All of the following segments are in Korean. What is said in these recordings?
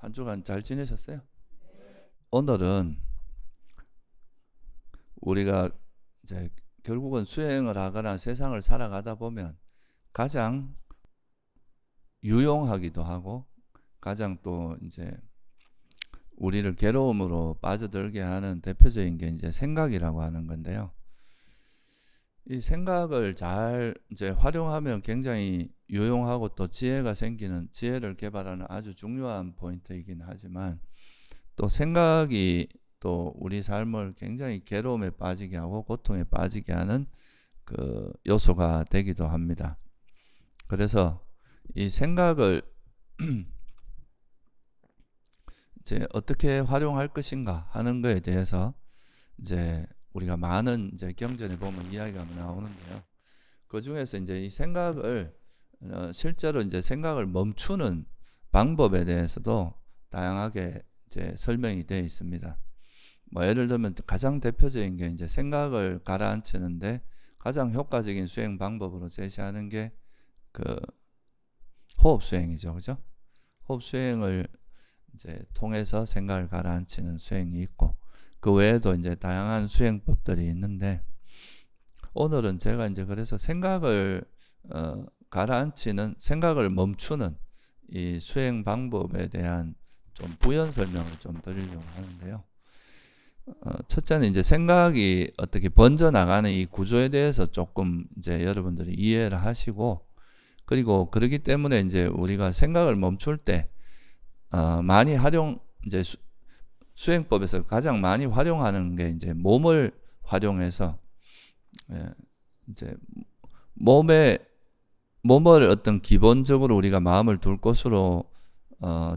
한 주간 잘 지내셨어요? 오늘은 우리가 이제 결국은 수행을 하거나 세상을 살아가다 보면 가장 유용하기도 하고 가장 또 이제 우리를 괴로움으로 빠져들게 하는 대표적인 게 이제 생각이라고 하는 건데요. 이 생각을 잘 이제 활용하면 굉장히 유용하고 또 지혜가 생기는, 지혜를 개발하는 아주 중요한 포인트이긴 하지만, 또 생각이 또 우리 삶을 굉장히 괴로움에 빠지게 하고 고통에 빠지게 하는 그 요소가 되기도 합니다. 그래서 이 생각을 이제 어떻게 활용할 것인가 하는 것에 대해서 이제 우리가 많은 이제 경전에 보면 이야기가 나오는데요. 그 중에서 이제 이 생각을 실제로 이제 생각을 멈추는 방법에 대해서도 다양하게 이제 설명이 되어 있습니다. 뭐 예를 들면 가장 대표적인 게 이제 생각을 가라앉히는데 가장 효과적인 수행 방법으로 제시하는 게 그 호흡 수행이죠, 그죠? 호흡 수행을 이제 통해서 생각을 가라앉히는 수행이 있고, 그 외에도 이제 다양한 수행법들이 있는데, 오늘은 제가 이제 그래서 생각을 가라앉히는, 생각을 멈추는 이 수행 방법에 대한 좀 부연 설명을 좀 드리려고 하는데요. 첫째는 이제 생각이 어떻게 번져나가는 이 구조에 대해서 조금 이제 여러분들이 이해를 하시고, 그리고 그러기 때문에 이제 우리가 생각을 멈출 때 많이 이제 수행법에서 가장 많이 활용하는 게 이제 몸을 활용해서 이제 몸을 어떤 기본적으로 우리가 마음을 둘 곳으로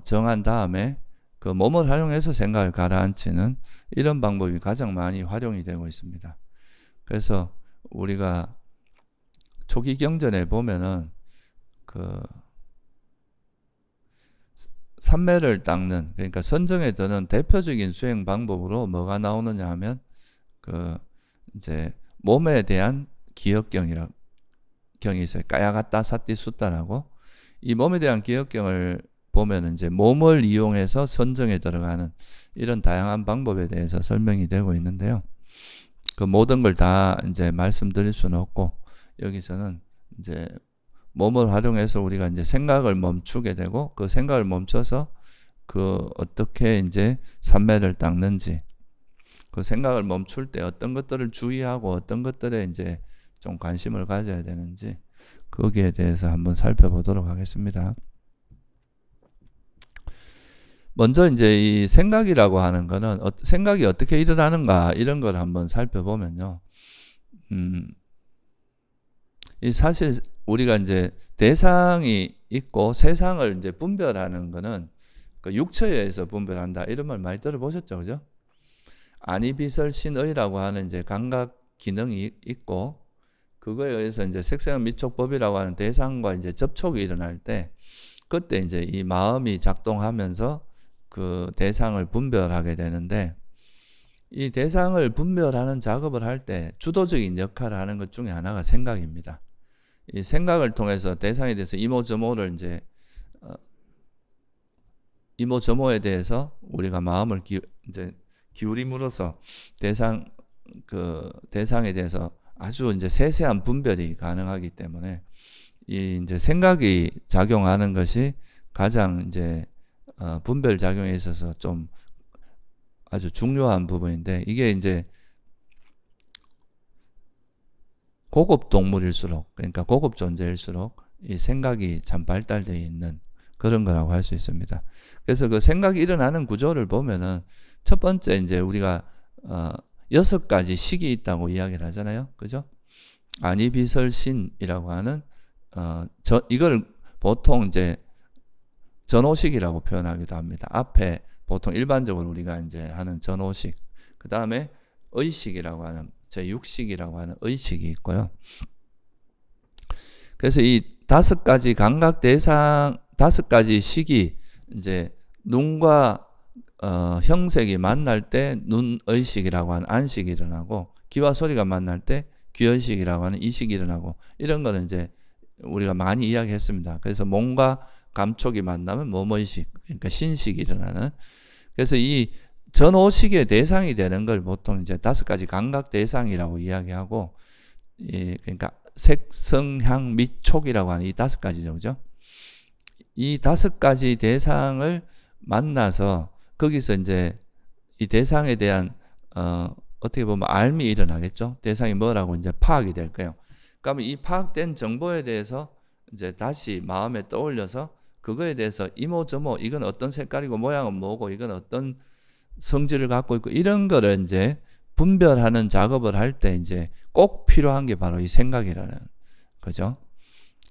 정한 다음에 그 몸을 활용해서 생각을 가라앉히는 이런 방법이 가장 많이 활용이 되고 있습니다. 그래서 우리가 초기 경전에 보면은 그 삼매를 닦는, 그러니까 선정에 드는 대표적인 수행 방법으로 뭐가 나오느냐 하면 그 이제 몸에 대한 기억경이라고 경이 있어요. 까야가따 사띠 숫다라고. 이 몸에 대한 기억경을 보면 이제 몸을 이용해서 선정에 들어가는 이런 다양한 방법에 대해서 설명이 되고 있는데요. 그 모든 걸 다 이제 말씀드릴 수는 없고, 여기서는 이제 몸을 활용해서 우리가 이제 생각을 멈추게 되고, 그 생각을 멈춰서 그 어떻게 이제 삼매를 닦는지, 그 생각을 멈출 때 어떤 것들을 주의하고 어떤 것들에 이제 좀 관심을 가져야 되는지, 거기에 대해서 한번 살펴보도록 하겠습니다. 먼저 이제 이 생각이라고 하는 거는 생각이 어떻게 일어나는가 이런 걸 한번 살펴보면요. 이 사실 우리가 이제 대상이 있고 세상을 이제 분별하는 거는 그 육체에 의해서 분별한다 이런 말 많이 들어보셨죠, 그죠? 안이비설신의라고 하는 이제 감각 기능이 있고, 그거에 의해서 이제 색세간 미촉법이라고 하는 대상과 이제 접촉이 일어날 때, 그때 이제 이 마음이 작동하면서 그 대상을 분별하게 되는데, 이 대상을 분별하는 작업을 할 때 주도적인 역할을 하는 것 중에 하나가 생각입니다. 이 생각을 통해서 대상에 대해서 이모저모를 이제 이모저모에 대해서 우리가 마음을 이제 기울임으로써 대상에 대해서 아주 이제 세세한 분별이 가능하기 때문에 이 이제 생각이 작용하는 것이 가장 이제 분별 작용에 있어서 좀 아주 중요한 부분인데, 이게 이제 고급 동물일수록, 그러니까 고급 존재일수록 이 생각이 참 발달되어 있는 그런 거라고 할 수 있습니다. 그래서 그 생각이 일어나는 구조를 보면은 첫 번째 이제 우리가 6가지 식이 있다고 이야기를 하잖아요. 그죠? 안이비설신이라고 하는 이걸 보통 이제 전오식이라고 표현하기도 합니다. 앞에 보통 일반적으로 우리가 이제 하는 전오식, 그 다음에 의식이라고 하는 제6식이라고 하는 의식이 있고요. 그래서 이 5가지 감각 대상, 5가지 식이 이제 눈과 형색이 만날 때 눈의식이라고 하는 안식이 일어나고, 귀와 소리가 만날 때 귀의식이라고 하는 이식이 일어나고, 이런 거는 이제 우리가 많이 이야기했습니다. 그래서 몸과 감촉이 만나면 뭐뭐의식, 그러니까 신식이 일어나는. 그래서 이 전오식의 대상이 되는 걸 보통 이제 5가지 감각 대상이라고 이야기하고, 그러니까 색, 성, 향, 미, 촉이라고 하는 이 5가지죠, 그죠? 이 5가지 대상을 만나서 거기서 이제 이 대상에 대한 어떻게 보면 알미 일어나겠죠. 대상이 뭐라고 이제 파악이 될 거예요. 그러면 이 파악된 정보에 대해서 이제 다시 마음에 떠올려서 그거에 대해서 이모저모 이건 어떤 색깔이고 모양은 뭐고 이건 어떤 성질을 갖고 있고 이런 거를 이제 분별하는 작업을 할 때 이제 꼭 필요한 게 바로 이 생각이라는 거죠.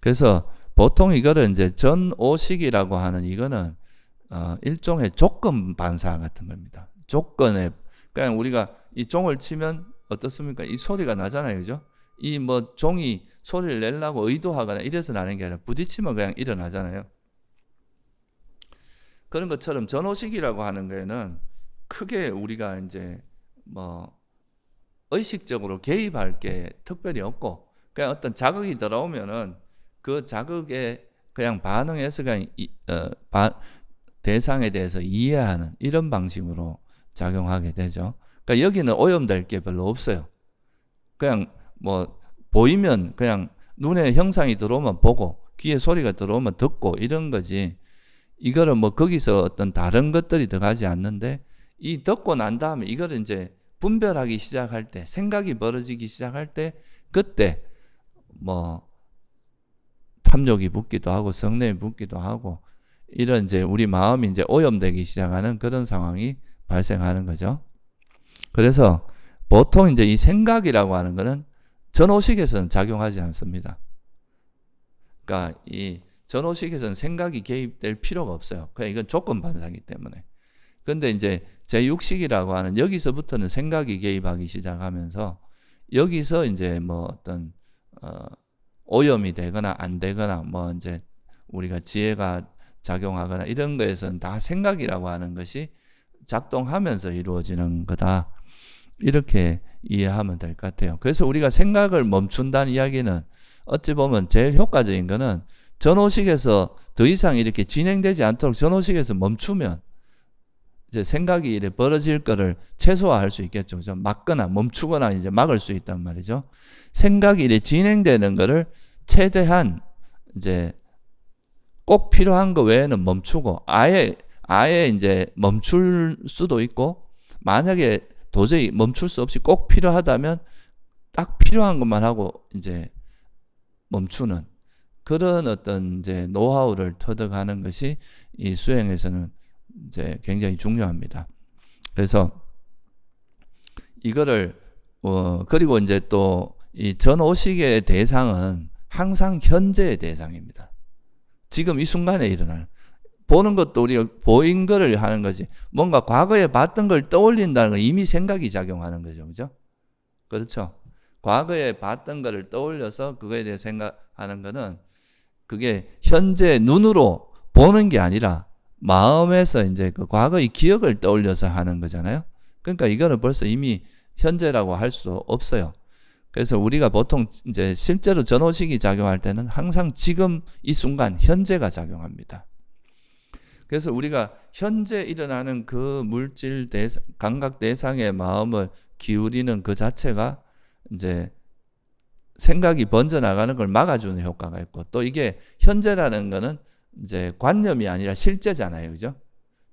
그래서 보통 이거를 이제 전오식이라고 하는 이거는 일종의 조건 반사 같은 겁니다. 조건에 그냥 우리가 이 종을 치면 어떻습니까? 이 소리가 나잖아요, 그죠? 이 뭐 종이 소리를 내려고 의도하거나 이래서 나는 게 아니라 부딪히면 그냥 일어나잖아요. 그런 것처럼 전오식이라고 하는 거에는 크게 우리가 이제 뭐 의식적으로 개입할 게 특별히 없고 그냥 어떤 자극이 들어오면은 그 자극에 그냥 반응해서 그냥 대상에 대해서 이해하는 이런 방식으로 작용하게 되죠. 그러니까 여기는 오염될 게 별로 없어요. 그냥 뭐 보이면 그냥 눈에 형상이 들어오면 보고 귀에 소리가 들어오면 듣고 이런 거지. 이거를 뭐 거기서 어떤 다른 것들이 들어가지 않는데 이 듣고 난 다음에 이거를 이제 분별하기 시작할 때 생각이 벌어지기 시작할 때 그때 뭐 탐욕이 붙기도 하고 성냄이 붙기도 하고 이런 이제 우리 마음이 이제 오염되기 시작하는 그런 상황이 발생하는 거죠. 그래서 보통 이제 이 생각이라고 하는 거는 전오식에서는 작용하지 않습니다. 그러니까 이 전오식에서는 생각이 개입될 필요가 없어요. 그냥 이건 조건 반사이기 때문에. 근데 이제 제6식이라고 하는 여기서부터는 생각이 개입하기 시작하면서 여기서 이제 뭐 어떤 오염이 되거나 안 되거나 뭐 이제 우리가 지혜가 작용하거나 이런 거에서는 다 생각이라고 하는 것이 작동하면서 이루어지는 거다. 이렇게 이해하면 될 것 같아요. 그래서 우리가 생각을 멈춘다는 이야기는 어찌 보면 제일 효과적인 거는 전오식에서 더 이상 이렇게 진행되지 않도록 전오식에서 멈추면 이제 생각이 이래 벌어질 거를 최소화할 수 있겠죠. 그죠? 막거나 멈추거나 이제 막을 수 있단 말이죠. 생각이 이래 진행되는 거를 최대한 이제 꼭 필요한 거 외에는 멈추고 아예 이제 멈출 수도 있고 만약에 도저히 멈출 수 없이 꼭 필요하다면 딱 필요한 것만 하고 이제 멈추는 그런 어떤 이제 노하우를 터득하는 것이 이 수행에서는 이제 굉장히 중요합니다. 그래서 이거를 그리고 이제 또 이 전오식의 대상은 항상 현재의 대상입니다. 지금 이 순간에 일어나는 보는 것도 우리가 보인 거를 하는 거지. 뭔가 과거에 봤던 걸 떠올린다는 건 이미 생각이 작용하는 거죠. 그죠? 그렇죠? 과거에 봤던 거를 떠올려서 그거에 대해 생각하는 거는 그게 현재 눈으로 보는 게 아니라 마음에서 이제 그 과거의 기억을 떠올려서 하는 거잖아요. 그러니까 이거는 벌써 이미 현재라고 할 수도 없어요. 그래서 우리가 보통 이제 실제로 전오식이 작용할 때는 항상 지금 이 순간 현재가 작용합니다. 그래서 우리가 현재 일어나는 그 물질 대상, 감각 대상의 마음을 기울이는 그 자체가 이제 생각이 번져나가는 걸 막아주는 효과가 있고 또 이게 현재라는 거는 이제 관념이 아니라 실제잖아요. 그죠?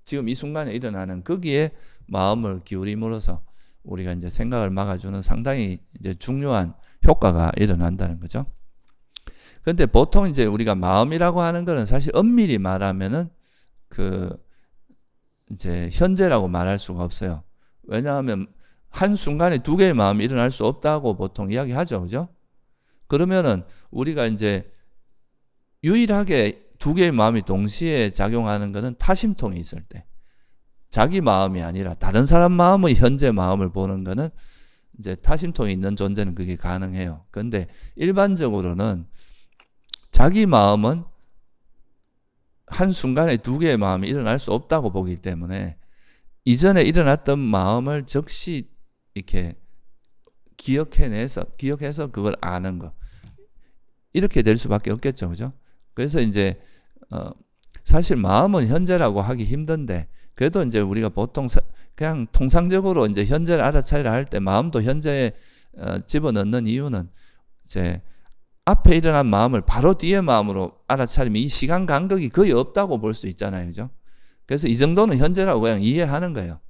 지금 이 순간에 일어나는 거기에 마음을 기울임으로써 우리가 이제 생각을 막아주는 상당히 이제 중요한 효과가 일어난다는 거죠. 근데 보통 이제 우리가 마음이라고 하는 거는 사실 엄밀히 말하면은 그 이제 현재라고 말할 수가 없어요. 왜냐하면 한 순간에 두 개의 마음이 일어날 수 없다고 보통 이야기하죠. 그죠? 그러면은 우리가 이제 유일하게 두 개의 마음이 동시에 작용하는 것은 타심통이 있을 때. 자기 마음이 아니라 다른 사람 마음의 현재 마음을 보는 거는 이제 타심통이 있는 존재는 그게 가능해요. 그런데 일반적으로는 자기 마음은 한순간에 두 개의 마음이 일어날 수 없다고 보기 때문에 이전에 일어났던 마음을 즉시 이렇게 기억해서 그걸 아는 거. 이렇게 될 수밖에 없겠죠. 그죠? 그래서 이제, 사실 마음은 현재라고 하기 힘든데 그래도 이제 우리가 보통 그냥 통상적으로 이제 현재를 알아차리라 할 때 마음도 현재에 집어넣는 이유는 이제 앞에 일어난 마음을 바로 뒤에 마음으로 알아차리면 이 시간 간격이 거의 없다고 볼 수 있잖아요. 그죠? 그래서 이 정도는 현재라고 그냥 이해하는 거예요.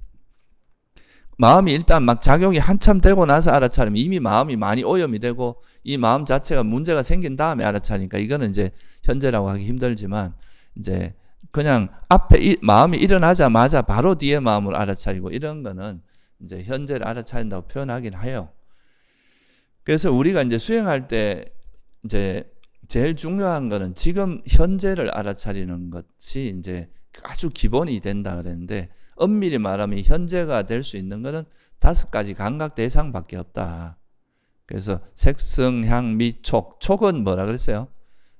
마음이 일단 막 작용이 한참 되고 나서 알아차리면 이미 마음이 많이 오염이 되고 이 마음 자체가 문제가 생긴 다음에 알아차리니까 이거는 이제 현재라고 하기 힘들지만 이제 그냥 앞에 마음이 일어나자마자 바로 뒤에 마음을 알아차리고 이런 거는 이제 현재를 알아차린다고 표현하긴 해요. 그래서 우리가 이제 수행할 때 이제 제일 중요한 거는 지금 현재를 알아차리는 것이 이제 아주 기본이 된다 그랬는데 엄밀히 말하면 현재가 될 수 있는 거는 5가지 감각 대상밖에 없다. 그래서 색성, 향, 미, 촉. 촉은 뭐라 그랬어요?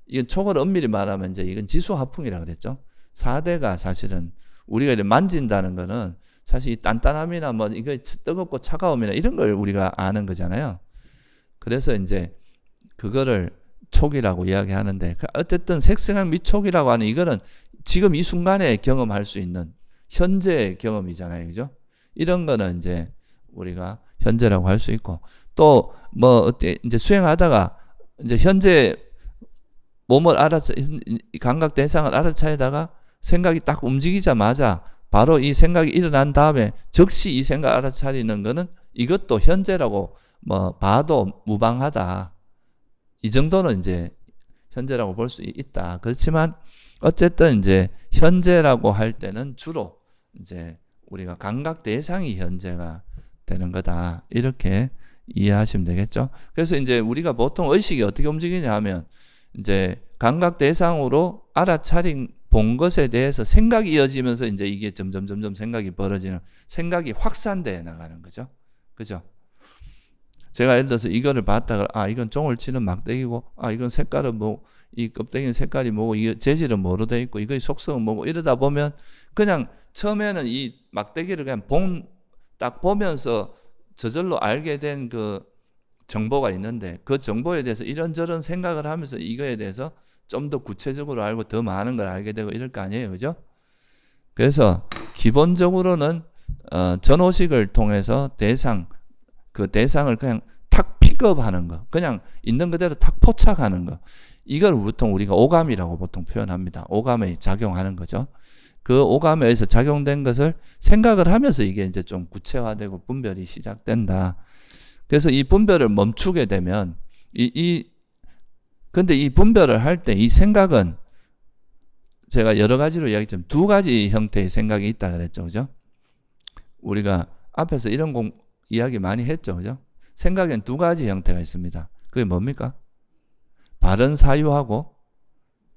이건 촉을 엄밀히 말하면 이제 이건 지수화풍이라 그랬죠. 4대가 사실은 우리가 이렇게 만진다는 거는 사실 이 단단함이나 뭐 이거 뜨겁고 차가움이나 이런 걸 우리가 아는 거잖아요. 그래서 이제 그거를 촉이라고 이야기하는데 어쨌든 색성향 미촉이라고 하는 이거는 지금 이 순간에 경험할 수 있는 현재의 경험이잖아요. 그죠? 이런 거는 이제 우리가 현재라고 할 수 있고 또 뭐 어때 이제 수행하다가 이제 현재 몸을 감각 대상을 알아차리다가 생각이 딱 움직이자마자 바로 이 생각이 일어난 다음에 즉시 이 생각 알아차리는 거는 이것도 현재라고 뭐 봐도 무방하다. 이 정도는 이제 현재라고 볼 수 있다. 그렇지만 어쨌든 이제 현재라고 할 때는 주로 이제 우리가 감각 대상이 현재가 되는 거다. 이렇게 이해하시면 되겠죠. 그래서 이제 우리가 보통 의식이 어떻게 움직이냐 하면 이제 감각 대상으로 알아차린 본 것에 대해서 생각이 이어지면서 이제 이게 점점 생각이 벌어지는 생각이 확산돼 나가는 거죠. 그죠? 제가 예를 들어서 이거를 봤다가 이건 종을 치는 막대기고 이건 색깔은 뭐 이 껍데기는 색깔이 뭐고 이 재질은 뭐로 돼 있고 이거의 속성은 뭐고 이러다 보면 그냥 처음에는 이 막대기를 그냥 딱 보면서 저절로 알게 된 그 정보가 있는데 그 정보에 대해서 이런저런 생각을 하면서 이거에 대해서 좀 더 구체적으로 알고 더 많은 걸 알게 되고 이럴 거 아니에요. 그죠? 그래서 기본적으로는 전오식을 통해서 그 대상을 그냥 탁 픽업하는 거, 그냥 있는 그대로 탁 포착하는 거. 이걸 보통 우리가 오감이라고 보통 표현합니다. 오감에 작용하는 거죠. 그 오감에서 작용된 것을 생각을 하면서 이게 이제 좀 구체화되고 분별이 시작된다. 그래서 이 분별을 멈추게 되면 근데 이 분별을 할 때 이 생각은 제가 여러 가지로 이야기했지만 2가지 형태의 생각이 있다 그랬죠. 그죠? 우리가 앞에서 이런 이야기 많이 했죠. 그죠? 생각엔 2가지 형태가 있습니다. 그게 뭡니까? 바른 사유하고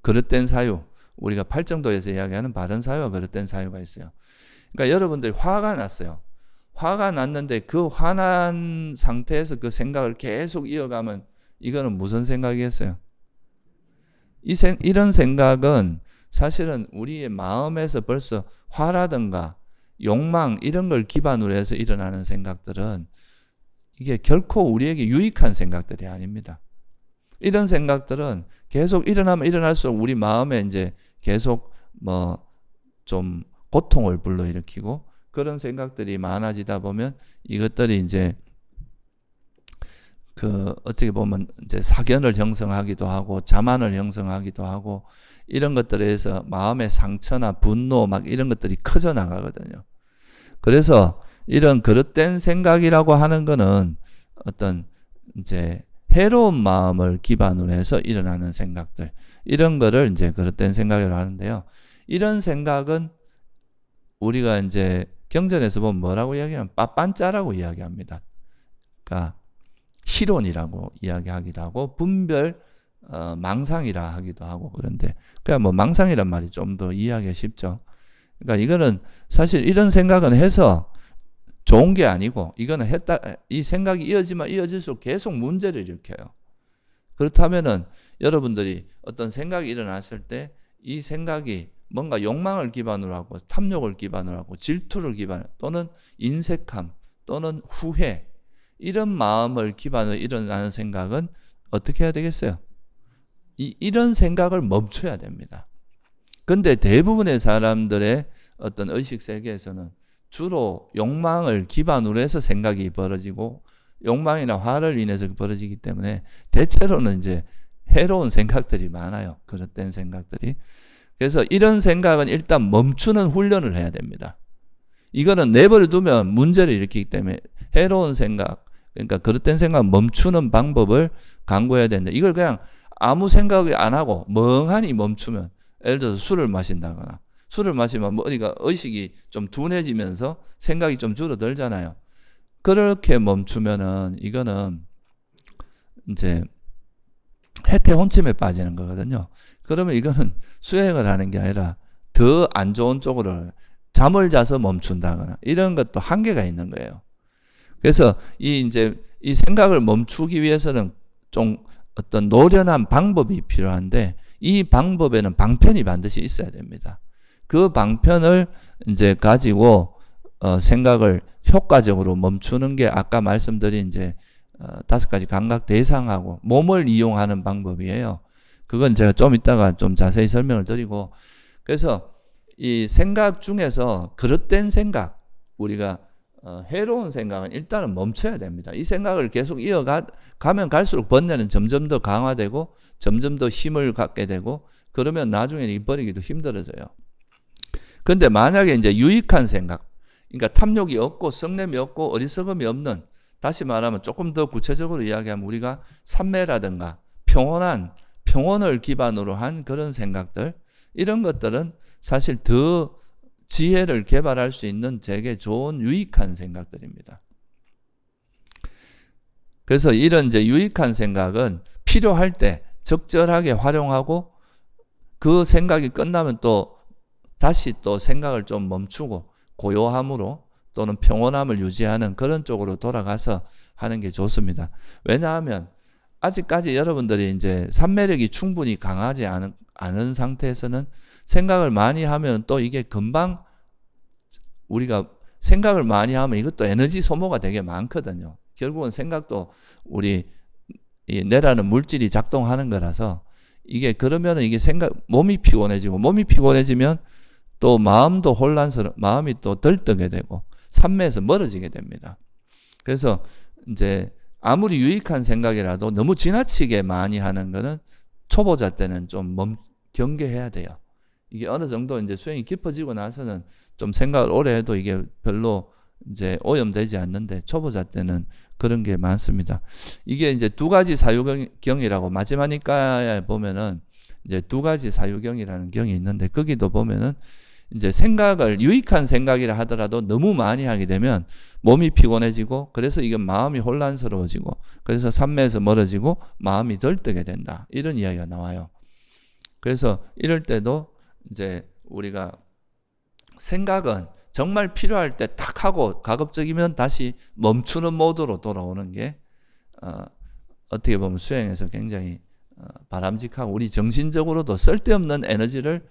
그릇된 사유. 우리가 팔정도에서 이야기하는 바른 사유와 그릇된 사유가 있어요. 그러니까 여러분들이 화가 났어요. 화가 났는데 그 화난 상태에서 그 생각을 계속 이어가면 이거는 무슨 생각이겠어요? 이런 생각은 사실은 우리의 마음에서 벌써 화라든가 욕망 이런 걸 기반으로 해서 일어나는 생각들은 이게 결코 우리에게 유익한 생각들이 아닙니다. 이런 생각들은 계속 일어나면 일어날수록 우리 마음에 이제 계속 뭐 좀 고통을 불러일으키고 그런 생각들이 많아지다 보면 이것들이 이제 어떻게 보면 이제 사견을 형성하기도 하고 자만을 형성하기도 하고 이런 것들에 의해서 마음의 상처나 분노 막 이런 것들이 커져 나가거든요. 그래서 이런 그릇된 생각이라고 하는 거는 어떤 이제 해로운 마음을 기반으로 해서 일어나는 생각들 이런 거를 이제 그릇된 생각이라고 하는데요. 이런 생각은 우리가 이제 경전에서 보면 뭐라고 이야기하면 빠빤짜라고 이야기합니다. 그러니까 희론이라고 이야기하기도 하고 분별 망상이라 하기도 하고 그런데 그냥 뭐 망상이란 말이 좀 더 이해하기가 쉽죠. 그러니까 이거는 사실 이런 생각은 해서 좋은 게 아니고 이거는 이 생각이 이어지면 이어질수록 계속 문제를 일으켜요. 그렇다면은 여러분들이 어떤 생각이 일어났을 때 이 생각이 뭔가 욕망을 기반으로 하고 탐욕을 기반으로 하고 질투를 기반으로 또는 인색함 또는 후회 이런 마음을 기반으로 일어나는 생각은 어떻게 해야 되겠어요? 이런 생각을 멈춰야 됩니다. 근데 대부분의 사람들의 어떤 의식 세계에서는 주로 욕망을 기반으로 해서 생각이 벌어지고 욕망이나 화를 인해서 벌어지기 때문에 대체로는 이제 해로운 생각들이 많아요. 그릇된 생각들이. 그래서 이런 생각은 일단 멈추는 훈련을 해야 됩니다. 이거는 내버려 두면 문제를 일으키기 때문에 해로운 생각, 그러니까 그릇된 생각 멈추는 방법을 강구해야 된다. 이걸 그냥 아무 생각이 안 하고 멍하니 멈추면, 예를 들어서 술을 마신다거나, 술을 마시면 머리가 의식이 좀 둔해지면서 생각이 좀 줄어들잖아요. 그렇게 멈추면은 이거는 이제 해태혼침에 빠지는 거거든요. 그러면 이거는 수행을 하는 게 아니라 더 안 좋은 쪽으로 잠을 자서 멈춘다거나 이런 것도 한계가 있는 거예요. 그래서 이 생각을 멈추기 위해서는 좀 어떤 노련한 방법이 필요한데 이 방법에는 방편이 반드시 있어야 됩니다. 그 방편을 이제 가지고 생각을 효과적으로 멈추는 게 아까 말씀드린 5가지 감각 대상하고 몸을 이용하는 방법이에요. 그건 제가 좀 이따가 좀 자세히 설명을 드리고, 그래서 이 생각 중에서 그릇된 생각, 우리가 해로운 생각은 일단은 멈춰야 됩니다. 이 생각을 계속 이어가면 갈수록 번뇌는 점점 더 강화되고 점점 더 힘을 갖게 되고 그러면 나중에는 입버리기도 힘들어져요. 근데 만약에 이제 유익한 생각, 그러니까 탐욕이 없고 성냄이 없고 어리석음이 없는, 다시 말하면 조금 더 구체적으로 이야기하면 우리가 삼매라든가 평온을 기반으로 한 그런 생각들, 이런 것들은 사실 더 지혜를 개발할 수 있는 되게 좋은 유익한 생각들입니다. 그래서 이런 유익한 생각은 필요할 때 적절하게 활용하고 그 생각이 끝나면 또 다시 또 생각을 좀 멈추고 고요함으로 또는 평온함을 유지하는 그런 쪽으로 돌아가서 하는 게 좋습니다. 왜냐하면 아직까지 여러분들이 삼매력이 충분히 강하지 않은 상태에서는 생각을 많이 하면 또 이게 금방 우리가 생각을 많이 하면 이것도 에너지 소모가 되게 많거든요. 결국은 생각도 우리 뇌라는 물질이 작동하는 거라서 이게 그러면은 이게 몸이 피곤해지면 또 마음도 마음이 또 들뜨게 되고 삼매에서 멀어지게 됩니다. 그래서 아무리 유익한 생각이라도 너무 지나치게 많이 하는 거는 초보자 때는 좀 경계해야 돼요. 이게 어느 정도 수행이 깊어지고 나서는 좀 생각을 오래 해도 이게 별로 오염되지 않는데 초보자 때는 그런 게 많습니다. 이게 2가지 사유경이라고 마지막 니까에 보면은 2가지 사유경이라는 경이 있는데 거기도 보면은 유익한 생각이라 하더라도 너무 많이 하게 되면 몸이 피곤해지고 그래서 이게 마음이 혼란스러워지고 그래서 삼매에서 멀어지고 마음이 들뜨게 된다. 이런 이야기가 나와요. 그래서 이럴 때도 우리가 생각은 정말 필요할 때 탁 하고 가급적이면 다시 멈추는 모드로 돌아오는 게 어떻게 보면 수행에서 굉장히 바람직하고 우리 정신적으로도 쓸데없는 에너지를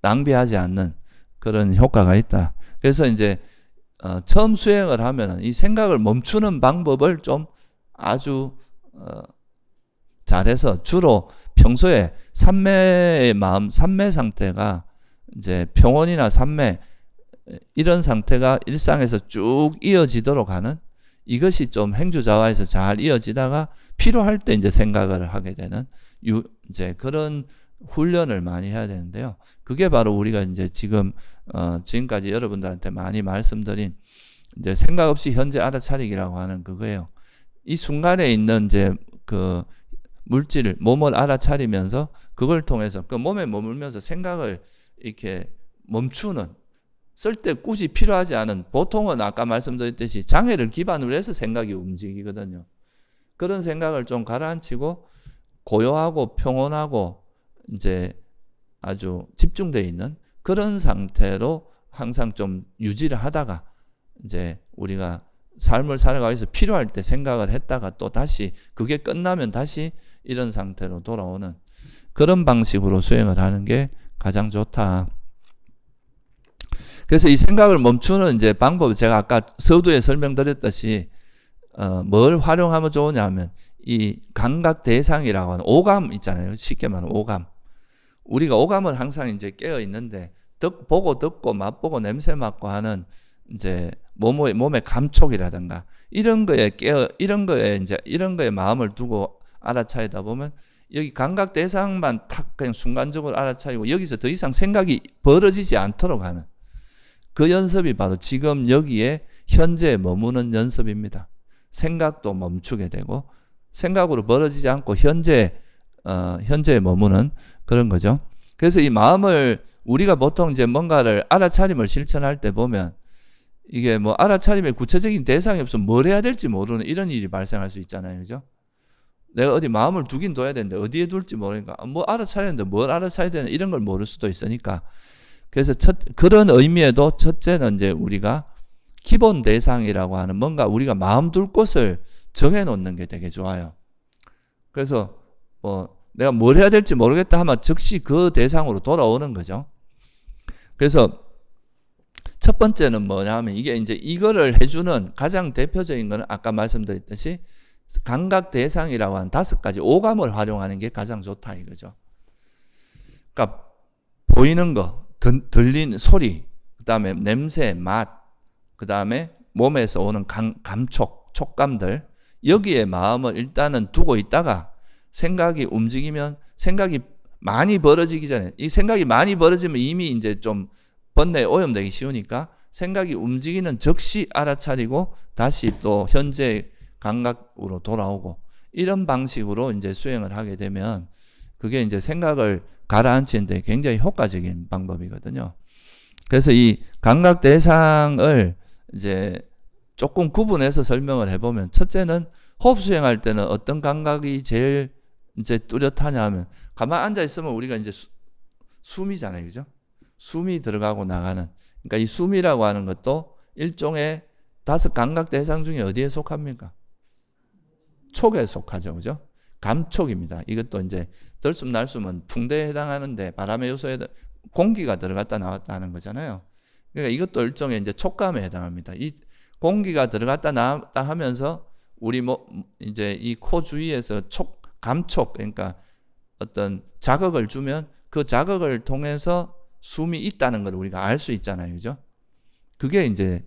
낭비하지 않는 그런 효과가 있다. 그래서 처음 수행을 하면은 이 생각을 멈추는 방법을 좀 아주 잘해서 주로 평소에 삼매의 마음, 삼매 상태가 평온이나 삼매 이런 상태가 일상에서 쭉 이어지도록 하는, 이것이 좀 행주자화에서 잘 이어지다가 필요할 때 생각을 하게 되는 그런 훈련을 많이 해야 되는데요. 그게 바로 우리가 지금까지 여러분들한테 많이 말씀드린 생각 없이 현재 알아차리기라고 하는 그거예요. 이 순간에 있는 그 물질을, 몸을 알아차리면서 그걸 통해서 그 몸에 머물면서 생각을 이렇게 멈추는, 쓸 때 굳이 필요하지 않은, 보통은 아까 말씀드렸듯이 장애를 기반으로 해서 생각이 움직이거든요. 그런 생각을 좀 가라앉히고 고요하고 평온하고 아주 집중되어 있는 그런 상태로 항상 좀 유지를 하다가 우리가 삶을 살아가기 위해서 필요할 때 생각을 했다가 또 다시 그게 끝나면 다시 이런 상태로 돌아오는 그런 방식으로 수행을 하는 게 가장 좋다. 그래서 이 생각을 멈추는 방법을 제가 아까 서두에 설명드렸듯이 뭘 활용하면 좋으냐 하면 이 감각 대상이라고 하는 오감 있잖아요. 쉽게 말하면 오감. 우리가 오감은 항상 이제 깨어 있는데 보고 듣고 맛보고 냄새 맡고 하는 이제 몸의 감촉이라든가 이런 거에 이런 거에 마음을 두고 알아차리다 보면 여기 감각 대상만 탁 그냥 순간적으로 알아차리고 여기서 더 이상 생각이 벌어지지 않도록 하는 그 연습이 바로 지금 여기에 현재에 머무는 연습입니다. 생각도 멈추게 되고 생각으로 벌어지지 않고 현재에 머무는 그런 거죠. 그래서 이 마음을 우리가 보통 이제 뭔가를 알아차림을 실천할 때 보면 이게 뭐 알아차림의 구체적인 대상이 없으면 뭘 해야 될지 모르는 이런 일이 발생할 수 있잖아요. 그죠? 내가 어디 마음을 두긴 둬야 되는데 어디에 둘지 모르니까 뭐 알아차려야 되는데 뭘 알아차려야 되나 이런 걸 모를 수도 있으니까 그래서 그런 의미에도 첫째는 이제 우리가 기본 대상이라고 하는 뭔가 우리가 마음 둘 곳을 정해 놓는 게 되게 좋아요. 그래서 내가 뭘 해야 될지 모르겠다 하면 즉시 그 대상으로 돌아오는 거죠. 그래서 첫 번째는 뭐냐 하면 이게 이제 이거를 해주는 가장 대표적인 거는 아까 말씀드렸듯이 감각 대상이라고 하는 5가지 오감을 활용하는 게 가장 좋다 이거죠. 그러니까 보이는 거, 들리는 소리, 그 다음에 냄새, 맛, 그 다음에 몸에서 오는 감촉, 촉감들 여기에 마음을 일단은 두고 있다가 생각이 움직이면 생각이 많이 벌어지기 전에 이 생각이 많이 벌어지면 이미 이제 좀 번뇌에 오염되기 쉬우니까 생각이 움직이는 즉시 알아차리고 다시 또 현재 감각으로 돌아오고 이런 방식으로 이제 수행을 하게 되면 그게 이제 생각을 가라앉히는데 굉장히 효과적인 방법이거든요. 그래서 이 감각 대상을 이제 조금 구분해서 설명을 해보면 첫째는 호흡 수행할 때는 어떤 감각이 제일 이제 뚜렷하냐 하면 가만 앉아 있으면 우리가 이제 숨이잖아요. 그죠? 숨이 들어가고 나가는. 그러니까 이 숨이라고 하는 것도 일종의 5감각 대상 중에 어디에 속합니까? 촉에 속하죠. 그죠? 감촉입니다. 이것도 이제 들숨 날숨은 풍대에 해당하는데 바람의 요소에 공기가 들어갔다 나왔다 하는 거잖아요. 그러니까 이것도 일종의 이제 촉감에 해당합니다. 이 공기가 들어갔다 나왔다 하면서 우리 이제 이 코 주위에서 감촉, 그러니까 어떤 자극을 주면 그 자극을 통해서 숨이 있다는 걸 우리가 알 수 있잖아요. 그죠? 그게 이제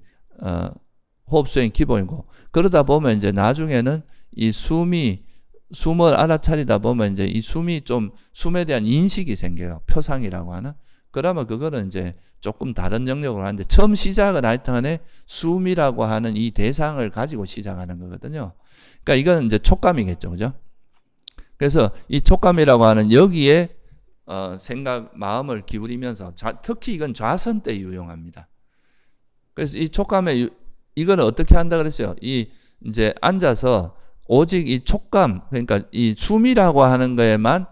호흡 수행 기본이고 그러다 보면 이제 나중에는 이 숨을 알아차리다 보면 이제 이 숨에 대한 인식이 생겨요. 표상이라고 하는. 그러면 그거는 이제 조금 다른 영역으로 하는데 처음 시작은 하여튼간에 숨이라고 하는 이 대상을 가지고 시작하는 거거든요. 그러니까 이건 이제 촉감이겠죠. 그죠? 그래서 이 촉감이라고 하는 여기에 마음을 기울이면서 특히 이건 좌선 때 유용합니다. 그래서 이 촉감에 이거는 어떻게 한다 그랬어요? 이제 앉아서 오직 이 촉감, 그러니까 이 숨이라고 하는 거에만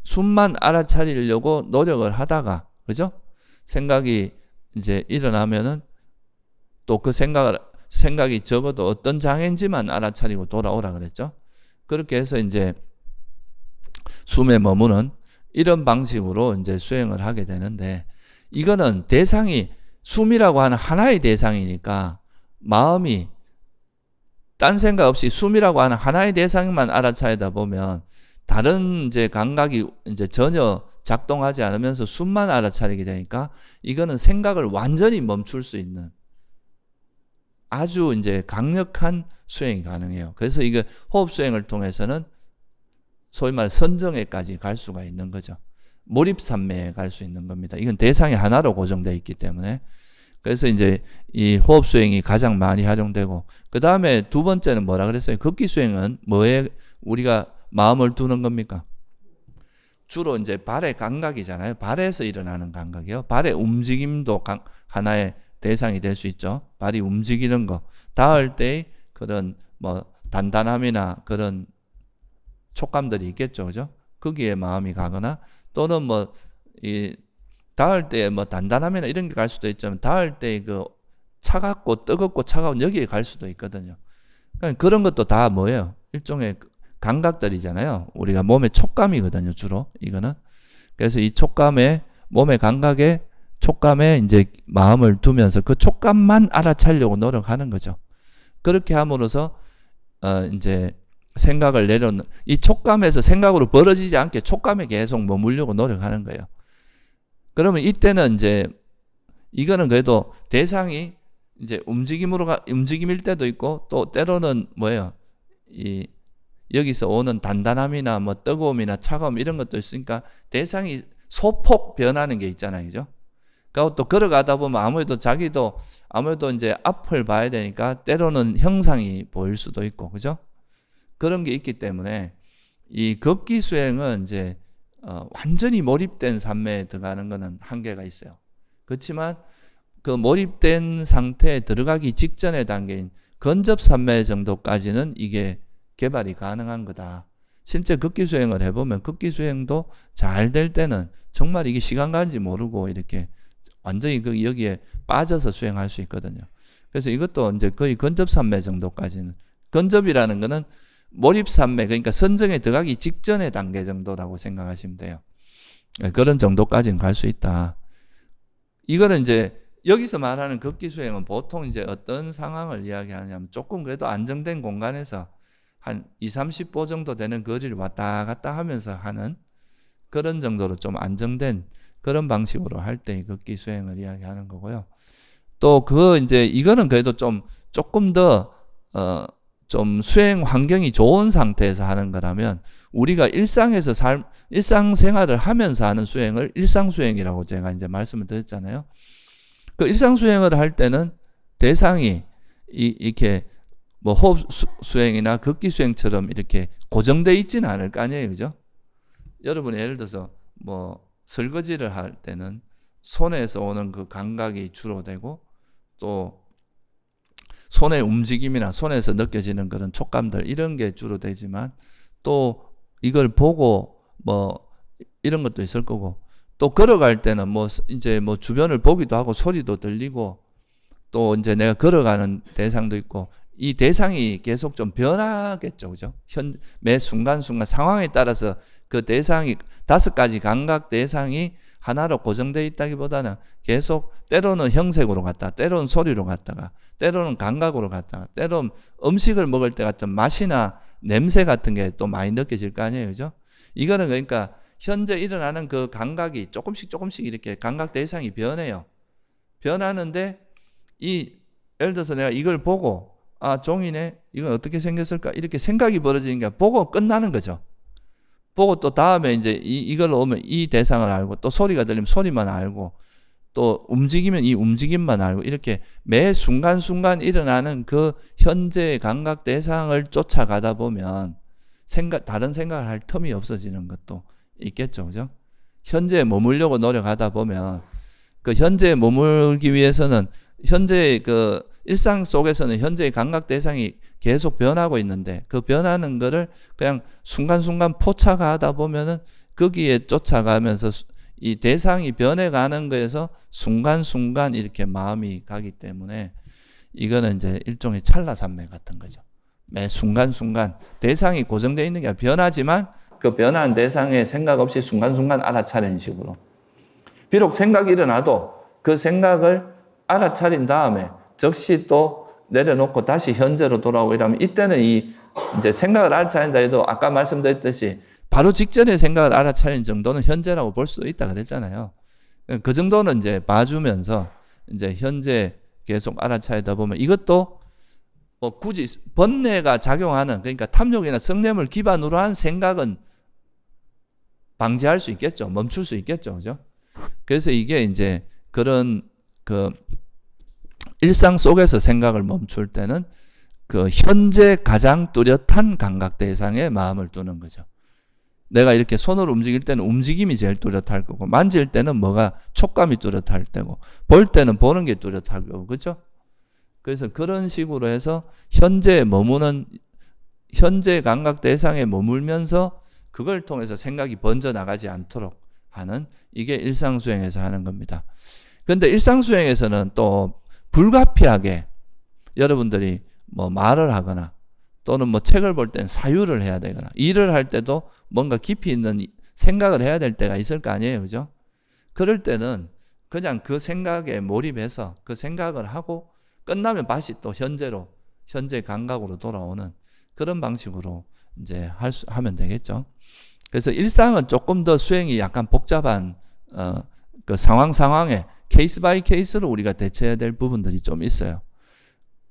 숨만 알아차리려고 노력을 하다가, 그죠? 생각이 이제 일어나면은 또 그 생각이 적어도 어떤 장애인지만 알아차리고 돌아오라 그랬죠? 그렇게 해서 이제 숨에 머무는 이런 방식으로 이제 수행을 하게 되는데 이거는 대상이 숨이라고 하는 하나의 대상이니까 마음이 딴 생각 없이 숨이라고 하는 하나의 대상만 알아차리다 보면 다른 이제 감각이 이제 전혀 작동하지 않으면서 숨만 알아차리게 되니까 이거는 생각을 완전히 멈출 수 있는 아주 이제 강력한 수행이 가능해요. 그래서 이거 호흡 수행을 통해서는 소위 말 선정에까지 갈 수가 있는 거죠. 몰입산매에 갈 수 있는 겁니다. 이건 대상이 하나로 고정되어 있기 때문에. 그래서 이제 이 호흡 수행이 가장 많이 활용되고 그 다음에 두 번째는 뭐라 그랬어요? 극기 수행은 뭐에 우리가 마음을 두는 겁니까? 주로 이제 발의 감각이잖아요. 발에서 일어나는 감각이요. 발의 움직임도 하나의 대상이 될 수 있죠. 발이 움직이는 거. 닿을 때의 그런 뭐 단단함이나 그런 촉감들이 있겠죠. 그죠? 거기에 마음이 가거나 또는 뭐 닿을 때 뭐 단단함이나 이런 게 갈 수도 있지만 닿을 때 그 차갑고 뜨겁고 차가운 여기에 갈 수도 있거든요. 그러니까 그런 것도 다 뭐예요? 일종의 감각들이잖아요. 우리가 몸의 촉감이거든요. 주로 이거는. 그래서 이 몸의 감각에 촉감에 이제 마음을 두면서 그 촉감만 알아차리려고 노력하는 거죠. 그렇게 함으로써 이제 생각을 내려놓는, 이 촉감에서 생각으로 벌어지지 않게 촉감에 계속 머물려고 노력하는 거예요. 그러면 이때는 이제 이거는 그래도 대상이 이제 움직임일 때도 있고, 또 때로는 뭐예요? 여기서 오는 단단함이나 뭐 뜨거움이나 차가움 이런 것도 있으니까 대상이 소폭 변하는 게 있잖아요. 그죠? 그리고 또 걸어가다 보면 아무래도 자기도 아무래도 이제 앞을 봐야 되니까 때로는 형상이 보일 수도 있고, 그죠? 그런 게 있기 때문에 이 걷기 수행은 이제 완전히 몰입된 삶에 들어가는 거는 한계가 있어요. 그렇지만 그 몰입된 상태에 들어가기 직전의 단계인 건접산매 정도까지는 이게 개발이 가능한 거다. 실제 걷기 수행을 해보면 걷기 수행도 잘 될 때는 정말 이게 시간 가는지 모르고 이렇게 완전히 여기에 빠져서 수행할 수 있거든요. 그래서 이것도 이제 거의 건접산매 정도까지는, 건접이라는 거는 몰입산매, 그러니까 선정에 들어가기 직전의 단계 정도라고 생각하시면 돼요. 그런 정도까지는 갈 수 있다. 이거는 이제 여기서 말하는 걷기 수행은 보통 이제 어떤 상황을 이야기하냐면 조금 그래도 안정된 공간에서 한 20-30보 정도 되는 거리를 왔다 갔다 하면서 하는 그런 정도로 좀 안정된 그런 방식으로 할 때 걷기 수행을 이야기하는 거고요. 또 이제 이거는 그래도 조금 더 좀 수행 환경이 좋은 상태에서 하는 거라면, 우리가 일상생활을 하면서 하는 수행을 일상수행이라고 제가 이제 말씀을 드렸잖아요. 그 일상수행을 할 때는 대상이 이렇게 뭐 호흡 수행이나 걷기 수행처럼 이렇게 고정되어 있지는 않을 거 아니에요. 그죠? 여러분이 예를 들어서 뭐 설거지를 할 때는 손에서 오는 그 감각이 주로 되고, 또 손의 움직임이나 손에서 느껴지는 그런 촉감들 이런 게 주로 되지만, 또 이걸 보고 뭐 이런 것도 있을 거고, 또 걸어갈 때는 뭐 이제 뭐 주변을 보기도 하고 소리도 들리고, 또 이제 내가 걸어가는 대상도 있고, 이 대상이 계속 좀 변하겠죠. 그죠? 매 순간순간 상황에 따라서 그 대상이 5가지 감각 대상이 하나로 고정되어 있다기보다는 계속 때로는 형색으로 갔다, 때로는 소리로 갔다가, 때로는 감각으로 갔다가, 때로는 음식을 먹을 때 같은 맛이나 냄새 같은 게 또 많이 느껴질 거 아니에요. 그죠? 이거는 그러니까 현재 일어나는 그 감각이 조금씩 이렇게 감각 대상이 변해요. 변하는데 예를 들어서 내가 이걸 보고 종이네, 이건 어떻게 생겼을까, 이렇게 생각이 벌어지는 게 보고 끝나는 거죠. 보고 또 다음에 이제 이걸 오면 이 대상을 알고, 또 소리가 들리면 소리만 알고, 또 움직이면 이 움직임만 알고, 이렇게 매 순간순간 일어나는 그 현재의 감각 대상을 쫓아가다 보면 다른 생각을 할 틈이 없어지는 것도 있겠죠. 그죠? 현재에 머물려고 노력하다 보면 그 현재에 머물기 위해서는 현재의 그 일상 속에서는 현재의 감각 대상이 계속 변하고 있는데, 그 변하는 거를 그냥 순간순간 포착하다 보면은 거기에 쫓아가면서 이 대상이 변해가는 거에서 순간순간 이렇게 마음이 가기 때문에 이거는 이제 일종의 찰나산매 같은 거죠. 매 순간순간 대상이 고정되어 있는 게 변하지만 그 변한 대상의 생각 없이 순간순간 알아차리는 식으로. 비록 생각이 일어나도 그 생각을 알아차린 다음에 즉시 또 내려놓고 다시 현재로 돌아오고 이러면, 이때는 이제 생각을 알아차린다 해도 아까 말씀드렸듯이 바로 직전에 생각을 알아차린 정도는 현재라고 볼 수도 있다 그랬잖아요. 그 정도는 이제 봐주면서 이제 현재 계속 알아차리다 보면, 이것도 뭐 굳이 번뇌가 작용하는, 그러니까 탐욕이나 성냄을 기반으로 한 생각은 방지할 수 있겠죠. 멈출 수 있겠죠. 그죠? 그래서 이게 이제 그런 일상 속에서 생각을 멈출 때는 그 현재 가장 뚜렷한 감각 대상에 마음을 두는 거죠. 내가 이렇게 손으로 움직일 때는 움직임이 제일 뚜렷할 거고, 만질 때는 뭐가 촉감이 뚜렷할 때고, 볼 때는 보는 게 뚜렷할 거고, 그렇죠? 그래서 그런 식으로 해서 현재에 머무는, 현재 감각 대상에 머물면서 그걸 통해서 생각이 번져 나가지 않도록 하는, 이게 일상수행에서 하는 겁니다. 그런데 일상수행에서는 또 불가피하게 여러분들이 뭐 말을 하거나 또는 뭐 책을 볼 때는 사유를 해야 되거나, 일을 할 때도 뭔가 깊이 있는 생각을 해야 될 때가 있을 거 아니에요. 그죠? 그럴 때는 그냥 그 생각에 몰입해서 그 생각을 하고 끝나면 다시 또 현재 감각으로 돌아오는 그런 방식으로 이제 하면 되겠죠. 그래서 일상은 조금 더 수행이 약간 복잡한 그 상황에 케이스 바이 케이스로 우리가 대처해야 될 부분들이 좀 있어요.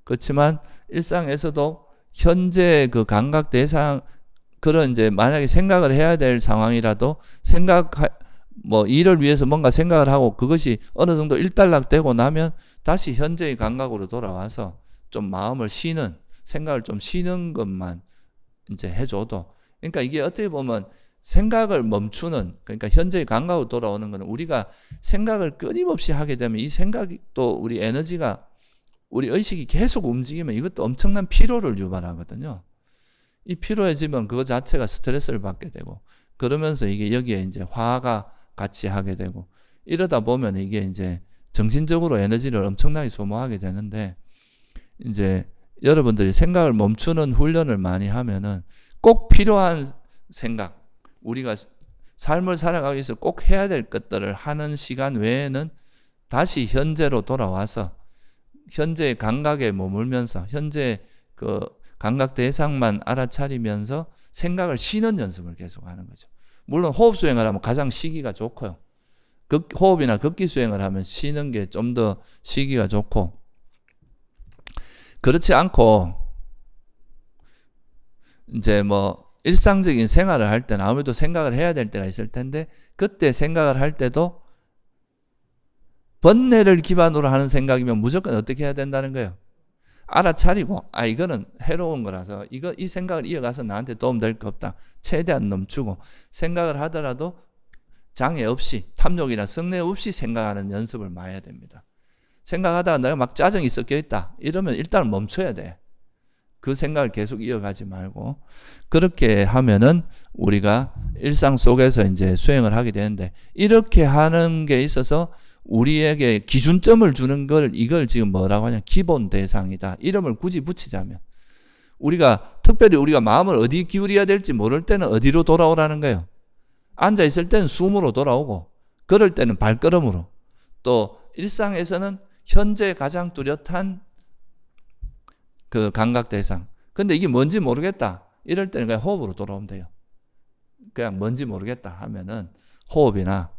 그렇지만 일상에서도 현재 그 감각 대상 그런 이제 만약에 생각을 해야 될 상황이라도 일을 위해서 뭔가 생각을 하고 그것이 어느 정도 일단락되고 나면 다시 현재의 감각으로 돌아와서 좀 마음을 쉬는 생각을 좀 쉬는 것만 이제 해줘도 그러니까 이게 어떻게 보면 생각을 멈추는 그러니까 현재의 감각으로 돌아오는 것은 우리가 생각을 끊임없이 하게 되면 이 생각이 또 우리 에너지가 우리 의식이 계속 움직이면 이것도 엄청난 피로를 유발하거든요. 이 피로해지면 그거 자체가 스트레스를 받게 되고 그러면서 이게 여기에 이제 화가 같이 하게 되고 이러다 보면 이게 이제 정신적으로 에너지를 엄청나게 소모하게 되는데 이제 여러분들이 생각을 멈추는 훈련을 많이 하면은 꼭 필요한 생각 우리가 삶을 살아가기 위해서 꼭 해야 될 것들을 하는 시간 외에는 다시 현재로 돌아와서 현재의 감각에 머물면서 현재 그 감각 대상만 알아차리면서 생각을 쉬는 연습을 계속하는 거죠. 물론 호흡 수행을 하면 가장 쉬기가 좋고요. 호흡이나 걷기 수행을 하면 쉬는 게 좀 더 쉬기가 좋고 그렇지 않고 이제 일상적인 생활을 할 때는 아무래도 생각을 해야 될 때가 있을 텐데 그때 생각을 할 때도 번뇌를 기반으로 하는 생각이면 무조건 어떻게 해야 된다는 거예요? 알아차리고 이거는 해로운 거라서 이 생각을 이어가서 나한테 도움될 거 없다. 최대한 멈추고 생각을 하더라도 장애 없이 탐욕이나 성내 없이 생각하는 연습을 많이 해야 됩니다. 생각하다가 내가 막 짜증이 섞여 있다. 이러면 일단 멈춰야 돼. 그 생각을 계속 이어가지 말고 그렇게 하면은 우리가 일상 속에서 이제 수행을 하게 되는데 이렇게 하는 게 있어서 우리에게 기준점을 주는 이걸 지금 뭐라고 하냐 기본 대상이다. 이름을 굳이 붙이자면 특별히 우리가 마음을 어디 기울여야 될지 모를 때는 어디로 돌아오라는 거예요. 앉아 있을 때는 숨으로 돌아오고 걸을 때는 발걸음으로 또 일상에서는 현재 가장 뚜렷한 그 감각 대상. 근데 이게 뭔지 모르겠다. 이럴 때는 그냥 호흡으로 돌아오면 돼요. 그냥 뭔지 모르겠다 하면은 호흡이나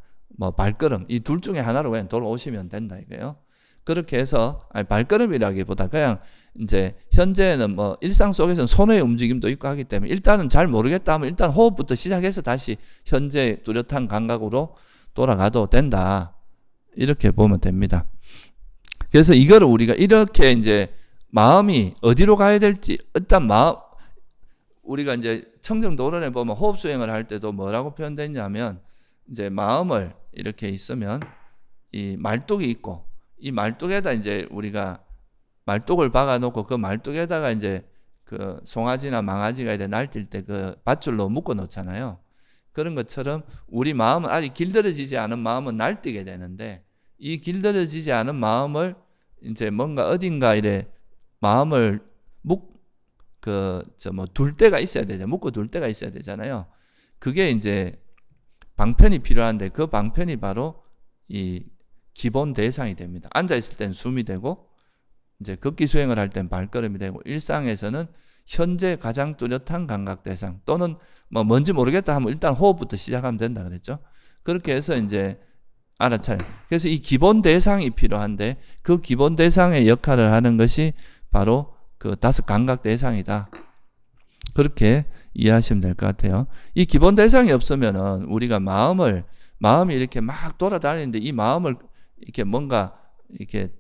발걸음 이 둘 중에 하나로 그냥 돌아오시면 된다 이거예요. 그렇게 해서 발걸음이라기보다 그냥 이제 현재는 일상 속에서는 손의 움직임도 있고 하기 때문에 일단은 잘 모르겠다 하면 일단 호흡부터 시작해서 다시 현재 뚜렷한 감각으로 돌아가도 된다. 이렇게 보면 됩니다. 그래서 이거를 우리가 이렇게 이제 마음이 어디로 가야 될지 일단 우리가 이제 청정도론에 보면 호흡 수행을 할 때도 뭐라고 표현되냐면 이제 마음을 이렇게 있으면 이 말뚝이 있고 이 말뚝에다 이제 우리가 말뚝을 박아놓고 그 말뚝에다가 이제 그 송아지나 망아지가 이렇게 날뛸 때 그 밧줄로 묶어 놓잖아요. 그런 것처럼 우리 마음은 아직 길들여지지 않은 마음은 날뛰게 되는데 이 길들여지지 않은 마음을 이제 뭔가 어딘가 이래 마음을 둘 때가 있어야 되죠. 묶어 둘 때가 있어야 되잖아요. 그게 이제 방편이 필요한데 그 방편이 바로 이 기본 대상이 됩니다. 앉아 있을 땐 숨이 되고 이제 걷기 수행을 할 땐 발걸음이 되고 일상에서는 현재 가장 뚜렷한 감각 대상 또는 뭔지 모르겠다 하면 일단 호흡부터 시작하면 된다 그랬죠. 그렇게 해서 이제 알아차려. 그래서 이 기본 대상이 필요한데 그 기본 대상의 역할을 하는 것이 바로 그 5 감각 대상이다. 그렇게 이해하시면 될 것 같아요. 이 기본 대상이 없으면은 우리가 마음이 이렇게 막 돌아다니는데 이 마음을 이렇게 뭔가 이렇게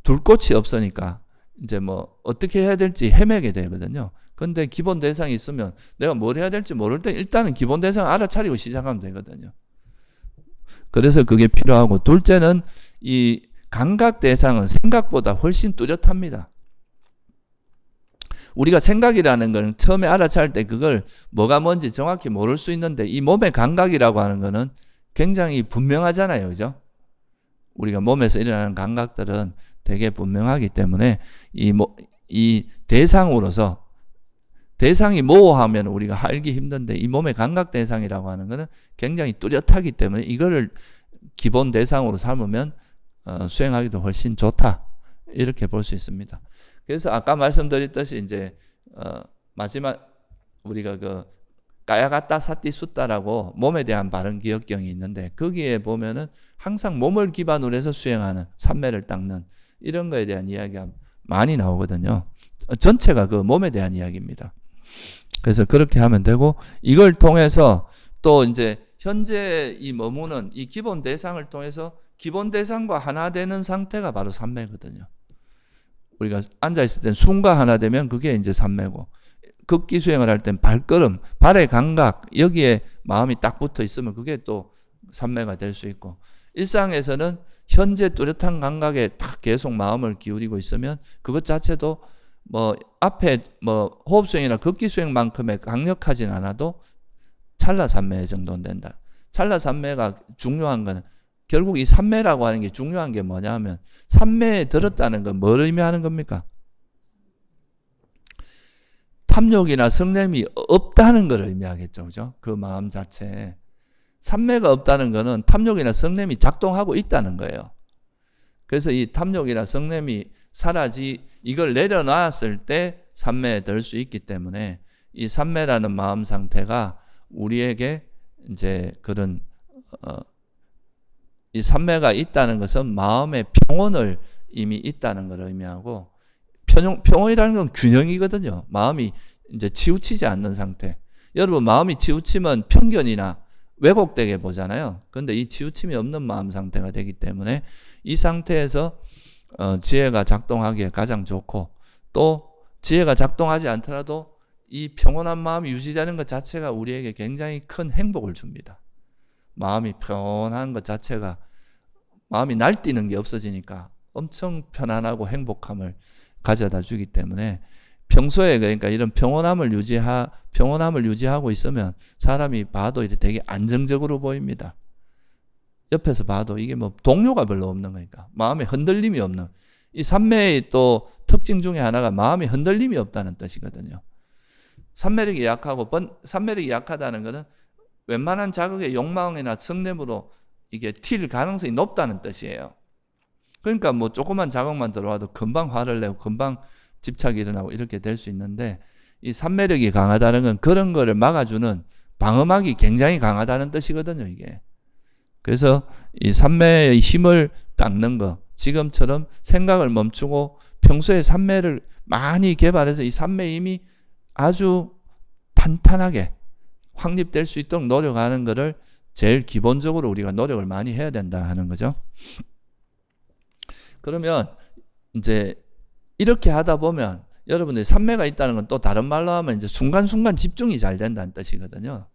둘 곳이 없으니까 이제 어떻게 해야 될지 헤매게 되거든요. 근데 기본 대상이 있으면 내가 뭘 해야 될지 모를 때 일단은 기본 대상을 알아차리고 시작하면 되거든요. 그래서 그게 필요하고 둘째는 이 감각 대상은 생각보다 훨씬 뚜렷합니다. 우리가 생각이라는 건 처음에 알아차릴 때 그걸 뭐가 뭔지 정확히 모를 수 있는데 이 몸의 감각이라고 하는 거는 굉장히 분명하잖아요. 그죠? 우리가 몸에서 일어나는 감각들은 되게 분명하기 때문에 이 대상으로서 대상이 모호하면 우리가 알기 힘든데 이 몸의 감각 대상이라고 하는 거는 굉장히 뚜렷하기 때문에 이거를 기본 대상으로 삼으면 수행하기도 훨씬 좋다. 이렇게 볼 수 있습니다. 그래서 아까 말씀드렸듯이 이제 마지막 우리가 그 까야가따 사띠 숫다라고 몸에 대한 바른 기억경이 있는데 거기에 보면은 항상 몸을 기반으로 해서 수행하는 삼매를 닦는 이런 거에 대한 이야기가 많이 나오거든요. 전체가 그 몸에 대한 이야기입니다. 그래서 그렇게 하면 되고 이걸 통해서 또 이제 현재 이 머무는 이 기본 대상을 통해서 기본 대상과 하나 되는 상태가 바로 삼매거든요. 우리가 앉아있을 땐 숨과 하나 되면 그게 이제 삼매고 극기 수행을 할 땐 발걸음, 발의 감각 여기에 마음이 딱 붙어 있으면 그게 또 삼매가 될 수 있고 일상에서는 현재 뚜렷한 감각에 딱 계속 마음을 기울이고 있으면 그것 자체도 뭐 앞에 뭐 호흡 수행이나 극기 수행만큼의 강력하진 않아도 찰나 삼매 정도는 된다. 찰나 삼매가 중요한 거는 결국 이 삼매라고 하는 게 중요한 게 뭐냐 하면 삼매에 들었다는 건 뭘 의미하는 겁니까? 탐욕이나 성냄이 없다는 걸 의미하겠죠. 그죠? 그 마음 자체에. 삼매가 없다는 거는 탐욕이나 성냄이 작동하고 있다는 거예요. 그래서 이 탐욕이나 성냄이 이걸 내려놨을 때 삼매에 들 수 있기 때문에 이 삼매라는 마음 상태가 우리에게 이제 그런, 이 삼매가 있다는 것은 마음의 평온을 이미 있다는 걸 의미하고 평온이라는 건 균형이거든요. 마음이 이제 치우치지 않는 상태. 여러분 마음이 치우치면 편견이나 왜곡되게 보잖아요. 그런데 이 치우침이 없는 마음 상태가 되기 때문에 이 상태에서 지혜가 작동하기에 가장 좋고 또 지혜가 작동하지 않더라도 이 평온한 마음이 유지되는 것 자체가 우리에게 굉장히 큰 행복을 줍니다. 마음이 편안한 것 자체가 마음이 날뛰는 게 없어지니까 엄청 편안하고 행복함을 가져다 주기 때문에 평소에 그러니까 이런 평온함을 유지하고 있으면 사람이 봐도 이렇게 되게 안정적으로 보입니다. 옆에서 봐도 이게 뭐 동요가 별로 없는 거니까 마음에 흔들림이 없는 이 삼매의 또 특징 중에 하나가 마음에 흔들림이 없다는 뜻이거든요. 삼매력이 약하다는 것은 웬만한 자극의 욕망이나 성냄으로 이게 튈 가능성이 높다는 뜻이에요. 그러니까 뭐 조그만 자극만 들어와도 금방 화를 내고 금방 집착이 일어나고 이렇게 될 수 있는데 이 삼매력이 강하다는 건 그런 거를 막아주는 방어막이 굉장히 강하다는 뜻이거든요, 이게. 그래서 이 삼매의 힘을 닦는 거, 지금처럼 생각을 멈추고 평소에 삼매를 많이 개발해서 이 삼매의 힘이 아주 탄탄하게 확립될 수 있도록 노력하는 것을 제일 기본적으로 우리가 노력을 많이 해야 된다 하는 거죠. 그러면 이제 이렇게 하다 보면 여러분들이 삼매가 있다는 건 또 다른 말로 하면 이제 순간순간 집중이 잘 된다는 뜻이거든요.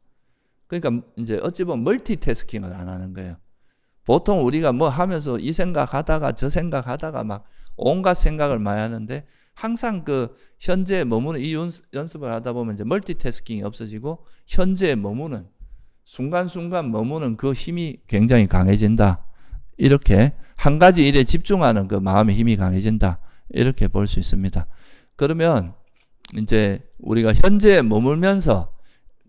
그러니까 이제 어찌 보면 멀티태스킹을 안 하는 거예요. 보통 우리가 뭐 하면서 이 생각하다가 저 생각하다가 막 온갖 생각을 많이 하는데 항상 그 현재에 머무는 이 연습을 하다 보면 이제 멀티태스킹이 없어지고 현재에 머무는 순간순간 머무는 그 힘이 굉장히 강해진다. 이렇게 한 가지 일에 집중하는 그 마음의 힘이 강해진다. 이렇게 볼 수 있습니다. 그러면 이제 우리가 현재에 머물면서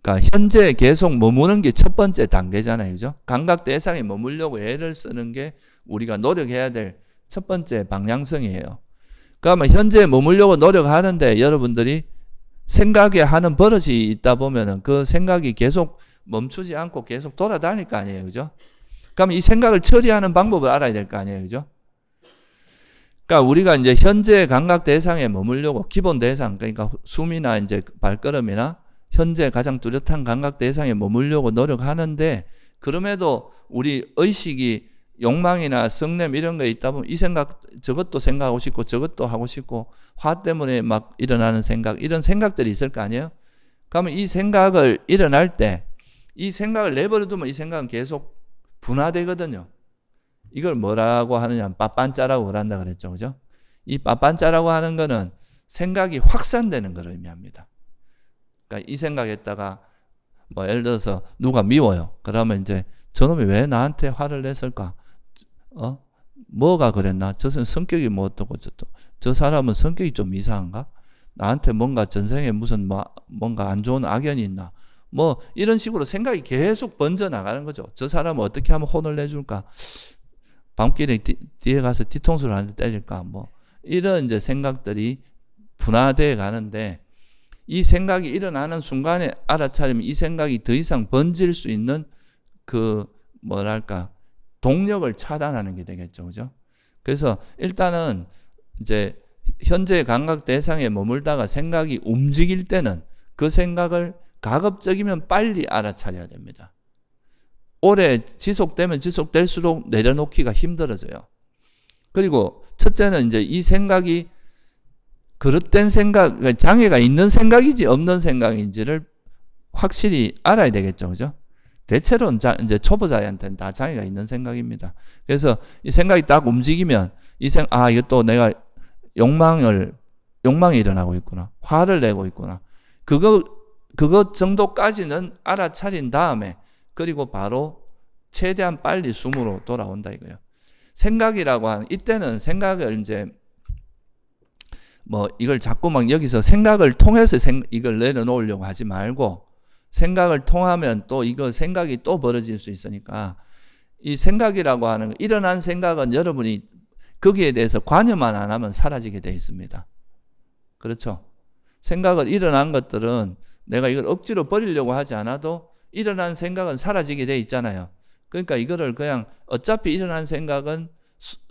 그러니까 현재에 계속 머무는 게 첫 번째 단계잖아요. 그죠? 감각 대상에 머물려고 애를 쓰는 게 우리가 노력해야 될 첫 번째 방향성이에요. 그러면 현재에 머물려고 노력하는데 여러분들이 생각에 하는 버릇이 있다 보면은 그 생각이 계속 멈추지 않고 계속 돌아다닐 거 아니에요. 그죠? 그러면 이 생각을 처리하는 방법을 알아야 될 거 아니에요. 그죠? 그러니까 우리가 이제 현재 감각 대상에 머물려고 기본 대상, 그러니까 숨이나 이제 발걸음이나 현재 가장 뚜렷한 감각 대상에 머물려고 노력하는데 그럼에도 우리 의식이 욕망이나 성냄 이런 거 있다 보면 이 생각, 저것도 생각하고 싶고 저것도 하고 싶고 화 때문에 막 일어나는 생각, 이런 생각들이 있을 거 아니에요? 그러면 이 생각을 일어날 때 이 생각을 내버려 두면 이 생각은 계속 분화되거든요. 이걸 뭐라고 하느냐, 빠빤짜라고 한다 그랬죠. 그죠? 이 빠빤짜라고 하는 거는 생각이 확산되는 걸 의미합니다. 그러니까 이 생각했다가 뭐 예를 들어서 누가 미워요. 그러면 이제 저놈이 왜 나한테 화를 냈을까? 뭐가 그랬나? 저 성격이 뭐 어떻고 저 사람은 성격이 좀 이상한가? 나한테 뭔가 전생에 무슨 뭔가 안 좋은 악연이 있나? 뭐 이런 식으로 생각이 계속 번져 나가는 거죠. 저 사람은 어떻게 하면 혼을 내줄까? 밤길에 뒤에 가서 뒤통수를 한 대 때릴까? 뭐 이런 이제 생각들이 분화되어 가는데 이 생각이 일어나는 순간에 알아차리면 이 생각이 더 이상 번질 수 있는 그 뭐랄까 동력을 차단하는 게 되겠죠. 그죠? 그래서 일단은 이제 현재 감각 대상에 머물다가 생각이 움직일 때는 그 생각을 가급적이면 빨리 알아차려야 됩니다. 오래 지속되면 지속될수록 내려놓기가 힘들어져요. 그리고 첫째는 이제 이 생각이 그릇된 생각, 장애가 있는 생각인지 없는 생각인지를 확실히 알아야 되겠죠. 그죠? 대체로는 이제 초보자한테는 다 장애가 있는 생각입니다. 그래서 이 생각이 딱 움직이면 이것도 내가 욕망이 일어나고 있구나. 화를 내고 있구나. 그것 정도까지는 알아차린 다음에 그리고 바로 최대한 빨리 숨으로 돌아온다 이거예요. 생각이라고 하는 이때는 생각을 이제 이걸 자꾸 막 여기서 생각을 통해서 이걸 내려놓으려고 하지 말고 생각을 통하면 또 이거 생각이 또 벌어질 수 있으니까 이 생각이라고 하는 일어난 생각은 여러분이 거기에 대해서 관여만 안 하면 사라지게 돼 있습니다. 그렇죠? 생각을 일어난 것들은 내가 이걸 억지로 버리려고 하지 않아도 일어난 생각은 사라지게 돼 있잖아요. 그러니까 이거를 그냥 어차피 일어난 생각은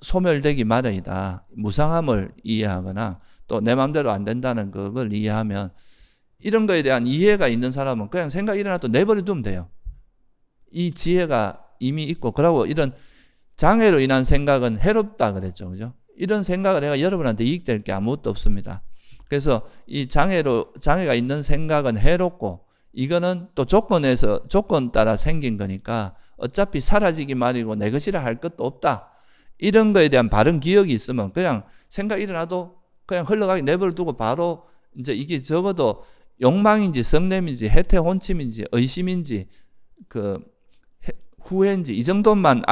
소멸되기 마련이다. 무상함을 이해하거나 또 내 마음대로 안 된다는 그걸 이해하면 이런 거에 대한 이해가 있는 사람은 그냥 생각 일어나도 내버려 두면 돼요. 이 지혜가 이미 있고 그러고 이런 장애로 인한 생각은 해롭다 그랬죠. 그죠? 이런 생각을 해가 여러분한테 이익될 게 아무것도 없습니다. 그래서 이 장애가 있는 생각은 해롭고 이거는 또 조건 따라 생긴 거니까 어차피 사라지기 마련이고 내 것이라 할 것도 없다. 이런 거에 대한 바른 기억이 있으면 그냥 생각 일어나도 그냥 흘러가게 내버려 두고 바로 이제 이게 적어도 욕망인지 성냄인지 해태 혼침인지 의심인지 후회인지 이 정도만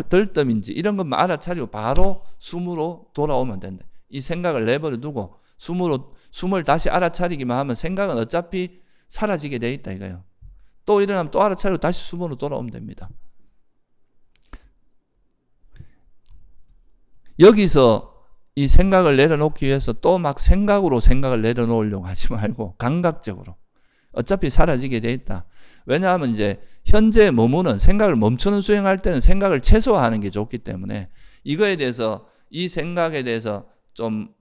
들뜸인지 이런 것만 알아차리고 바로 숨으로 돌아오면 된다. 이 생각을 내버려 두고 숨을 다시 알아차리기만 하면 생각은 어차피 사라지게 돼 있다 이거예요. 또 일어나면 또 알아차리고 다시 숨으로 돌아오면 됩니다. 여기서 이 생각을 내려놓기 위해서 또 막 생각으로 생각을 내려놓으려고 하지 말고 감각적으로 어차피 사라지게 돼 있다. 왜냐하면 이제 현재 머무는 생각을 멈추는 수행할 때는 생각을 최소화하는 게 좋기 때문에 이거에 대해서 이 생각에 대해서 좀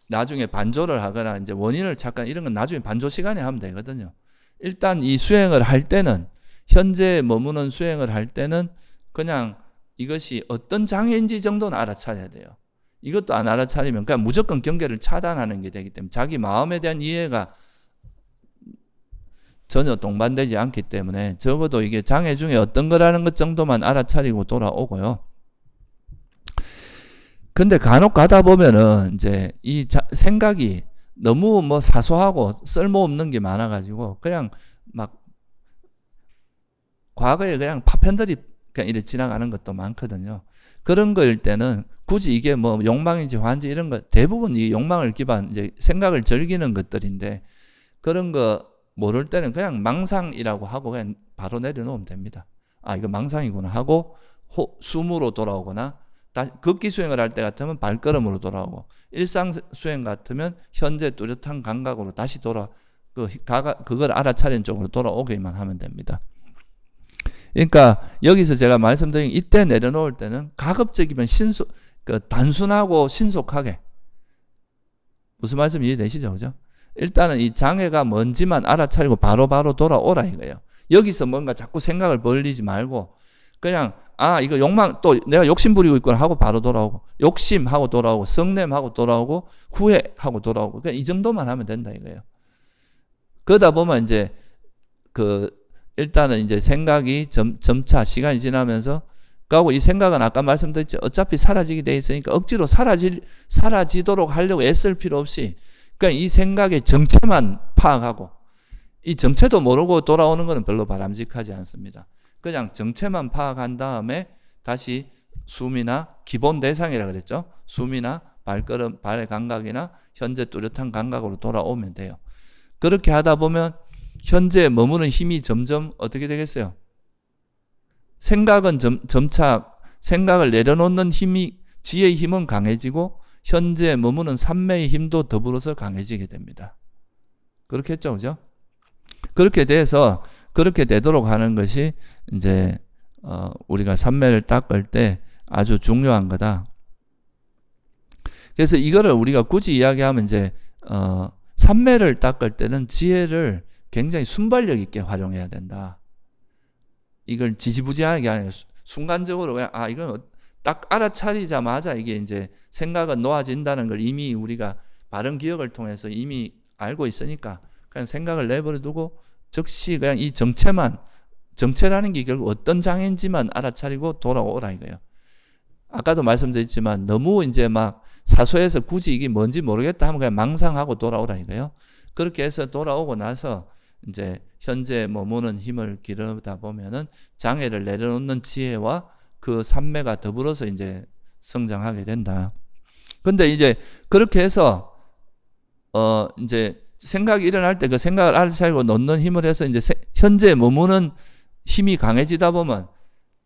나중에 반조를 하거나 이제 원인을 찾거나 이런 건 나중에 반조 시간에 하면 되거든요. 일단 이 수행을 할 때는 현재 머무는 수행을 할 때는 그냥 이것이 어떤 장애인지 정도는 알아차려야 돼요. 이것도 안 알아차리면 그냥 무조건 경계를 차단하는 게 되기 때문에 자기 마음에 대한 이해가 전혀 동반되지 않기 때문에 적어도 이게 장애 중에 어떤 거라는 것 정도만 알아차리고 돌아오고요. 근데 간혹 가다 보면은 이제 이 생각이 너무 사소하고 쓸모없는 게 많아가지고 그냥 막 과거에 그냥 파편들이 그냥 이렇게 지나가는 것도 많거든요. 그런 거일 때는 굳이 이게 욕망인지 화인지 이런 거 대부분 이 욕망을 이제 생각을 즐기는 것들인데 그런 거 모를 때는 그냥 망상이라고 하고 그냥 바로 내려놓으면 됩니다. 이거 망상이구나 하고 숨으로 돌아오거나 극기 수행을 할 때 같으면 발걸음으로 돌아오고 일상 수행 같으면 현재 뚜렷한 감각으로 다시 그걸 알아차리는 쪽으로 돌아오기만 하면 됩니다. 그러니까 여기서 제가 말씀드린 이때 내려놓을 때는 가급적이면 단순하고 신속하게 무슨 말씀 이해되시죠? 그죠? 일단은 이 장애가 뭔지만 알아차리고 바로바로 돌아오라 이거예요. 여기서 뭔가 자꾸 생각을 벌리지 말고 그냥 이거 욕망 또 내가 욕심 부리고 있구나 하고 바로 돌아오고 욕심하고 돌아오고 성냄하고 돌아오고 후회하고 돌아오고 그냥 이 정도만 하면 된다 이거예요. 그러다 보면 이제 일단은 이제 생각이 점차 시간이 지나면서 그리고 이 생각은 아까 말씀드렸죠. 어차피 사라지게 돼 있으니까 억지로 사라지도록 하려고 애쓸 필요 없이 그러니까 이 생각의 정체만 파악하고 이 정체도 모르고 돌아오는 것은 별로 바람직하지 않습니다. 그냥 정체만 파악한 다음에 다시 숨이나 기본 대상이라 그랬죠. 숨이나 발걸음, 발의 감각이나 현재 뚜렷한 감각으로 돌아오면 돼요. 그렇게 하다 보면 현재 머무는 힘이 점점 어떻게 되겠어요? 생각은 점차 생각을 내려놓는 지혜의 힘은 강해지고 현재 머무는 삼매의 힘도 더불어서 강해지게 됩니다. 그렇겠죠, 그죠? 그렇게 돼서 그렇게 되도록 하는 것이 이제 우리가 삼매를 닦을 때 아주 중요한 거다. 그래서 이거를 우리가 굳이 이야기하면 이제 삼매를 닦을 때는 지혜를 굉장히 순발력 있게 활용해야 된다. 이걸 지지부진하게 아니라 순간적으로 그냥 이건 딱 알아차리자마자 이게 이제 생각은 놓아진다는 걸 이미 우리가 바른 기억을 통해서 이미 알고 있으니까 그냥 생각을 내버려 두고 즉시 그냥 이 정체라는 게 결국 어떤 장애인지만 알아차리고 돌아오라 이거예요. 아까도 말씀드렸지만 너무 이제 막 사소해서 굳이 이게 뭔지 모르겠다 하면 그냥 망상하고 돌아오라 이거예요. 그렇게 해서 돌아오고 나서 이제 현재 머무는 힘을 기르다 보면은 장애를 내려놓는 지혜와 그 삼매가 더불어서 이제 성장하게 된다. 근데 이제 그렇게 해서 이제 생각이 일어날 때 그 생각을 알아차리고 놓는 힘을 해서 이제 현재 머무는 힘이 강해지다 보면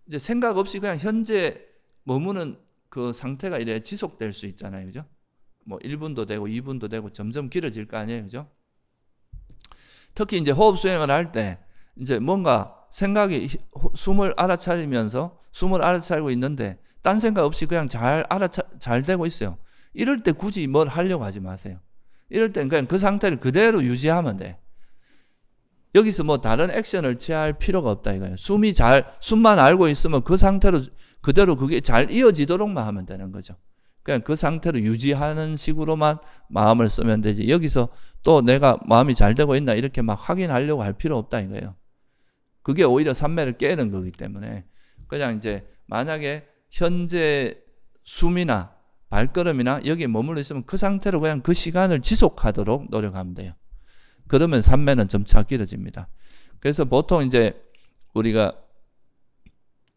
이제 생각 없이 그냥 현재 머무는 그 상태가 이래 지속될 수 있잖아요. 그죠? 뭐 1분도 되고 2분도 되고 점점 길어질 거 아니에요. 그죠? 특히 이제 호흡 수행을 할 때 이제 뭔가 생각이 숨을 알아차리고 있는데 딴 생각 없이 그냥 잘 되고 있어요. 이럴 때 굳이 뭘 하려고 하지 마세요. 이럴 땐 그냥 그 상태를 그대로 유지하면 돼. 여기서 뭐 다른 액션을 취할 필요가 없다 이거예요. 숨만 알고 있으면 그 상태로 그대로 그게 잘 이어지도록만 하면 되는 거죠. 그냥 그 상태로 유지하는 식으로만 마음을 쓰면 되지. 여기서 또 내가 마음이 잘 되고 있나 이렇게 막 확인하려고 할 필요 없다 이거예요. 그게 오히려 삼매를 깨는 거기 때문에 그냥 이제 만약에 현재 숨이나 발걸음이나 여기에 머물러 있으면 그 상태로 그냥 그 시간을 지속하도록 노력하면 돼요. 그러면 삼매는 점차 길어집니다. 그래서 보통 이제 우리가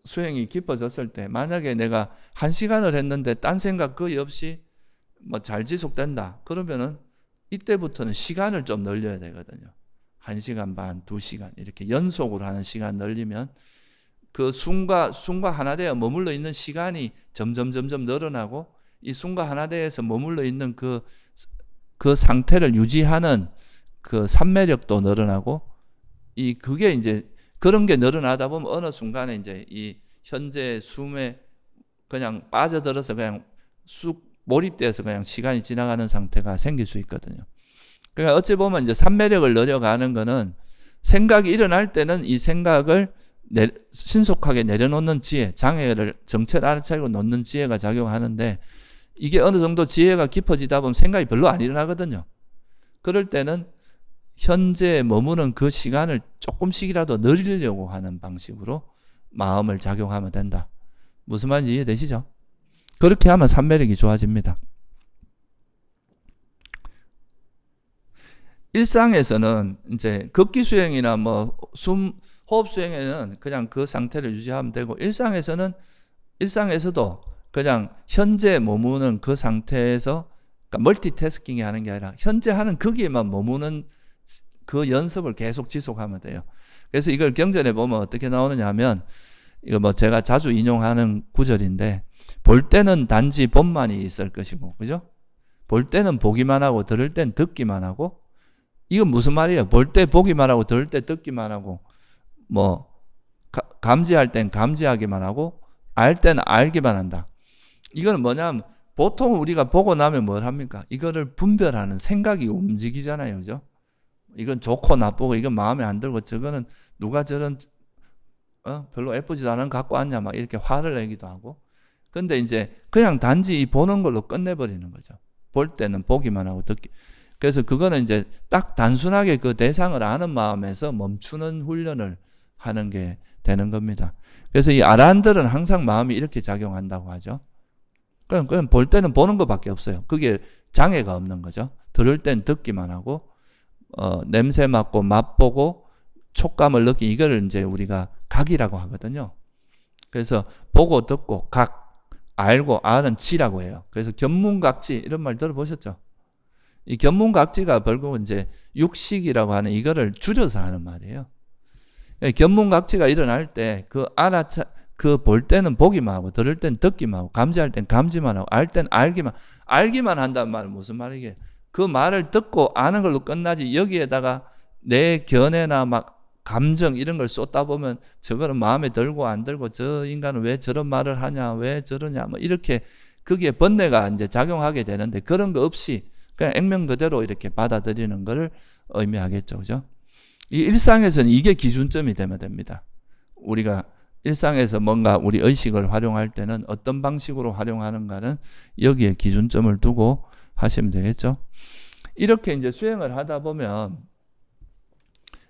수행이 깊어졌을 때 만약에 내가 1시간을 했는데 딴 생각 거의 없이 뭐 잘 지속된다. 그러면은 이때부터는 시간을 좀 늘려야 되거든요. 1시간 반, 2시간 이렇게 연속으로 하는 시간 늘리면 그 숨과 하나되어 머물러 있는 시간이 점점 늘어나고 이 숨과 하나되어서 머물러 있는 그 상태를 유지하는 그 삼매력도 늘어나고 그게 이제 그런 게 늘어나다 보면 어느 순간에 이제 이 현재 숨에 그냥 빠져들어서 그냥 쑥 몰입돼서 그냥 시간이 지나가는 상태가 생길 수 있거든요. 그러니까 어찌 보면 이제 삼매력을 늘려가는 거는 생각이 일어날 때는 이 생각을 신속하게 내려놓는 지혜, 장애를 정체를 알아차리고 놓는 지혜가 작용하는데 이게 어느 정도 지혜가 깊어지다 보면 생각이 별로 안 일어나거든요. 그럴 때는 현재 머무는 그 시간을 조금씩이라도 늘리려고 하는 방식으로 마음을 작용하면 된다. 무슨 말인지 이해되시죠? 그렇게 하면 삼매력이 좋아집니다. 일상에서는 이제 걷기 수행이나 뭐 호흡 수행에는 그냥 그 상태를 유지하면 되고 일상에서도 그냥 현재 머무는 그 상태에서 그러니까 멀티태스킹이 하는 게 아니라 현재 하는 거기에만 머무는 그 연습을 계속 지속하면 돼요. 그래서 이걸 경전에 보면 어떻게 나오느냐 하면 이거 뭐 제가 자주 인용하는 구절인데 볼 때는 단지 본만이 있을 것이고 그죠? 볼 때는 보기만 하고 들을 땐 듣기만 하고 이건 무슨 말이에요? 볼 때 보기만 하고 들을 때 듣기만 하고 뭐 감지할 땐 감지하기만 하고 알 때는 알기만 한다. 이거는 뭐냐면 보통 우리가 보고 나면 뭘 합니까? 이거를 분별하는 생각이 움직이잖아요. 그죠? 이건 좋고 나쁘고 이건 마음에 안 들고 저거는 누가 저런 별로 예쁘지도 않은 거 갖고 왔냐 막 이렇게 화를 내기도 하고 근데 이제 그냥 단지 보는 걸로 끝내버리는 거죠. 볼 때는 보기만 하고 듣기. 그래서 그거는 이제 딱 단순하게 그 대상을 아는 마음에서 멈추는 훈련을 하는 게 되는 겁니다. 그래서 이 아라한들은 항상 마음이 이렇게 작용한다고 하죠. 그냥 볼 때는 보는 것밖에 없어요. 그게 장애가 없는 거죠. 들을 땐 듣기만 하고 냄새 맡고 맛보고 촉감을 느끼 이거를 이제 우리가 각이라고 하거든요. 그래서 보고 듣고 각 알고 아는 지라고 해요. 그래서 견문각지 이런 말 들어보셨죠? 이 견문각지가 결국은 이제 육식이라고 하는 이거를 줄여서 하는 말이에요. 견문각지가 일어날 때 그 볼 때는 보기만 하고 들을 땐 듣기만 하고 감지할 땐 감지만 하고 알 땐 알기만 한다는 말은 무슨 말이게? 그 말을 듣고 아는 걸로 끝나지 여기에다가 내 견해나 막 감정 이런 걸 쏟다 보면 저거는 마음에 들고 안 들고 저 인간은 왜 저런 말을 하냐 왜 저러냐 뭐 이렇게 거기에 번뇌가 이제 작용하게 되는데 그런 거 없이 그냥 액면 그대로 이렇게 받아들이는 것을 의미하겠죠. 그죠? 이 일상에서는 이게 기준점이 되면 됩니다. 우리가 일상에서 뭔가 우리 의식을 활용할 때는 어떤 방식으로 활용하는가는 여기에 기준점을 두고 하시면 되겠죠. 이렇게 이제 수행을 하다 보면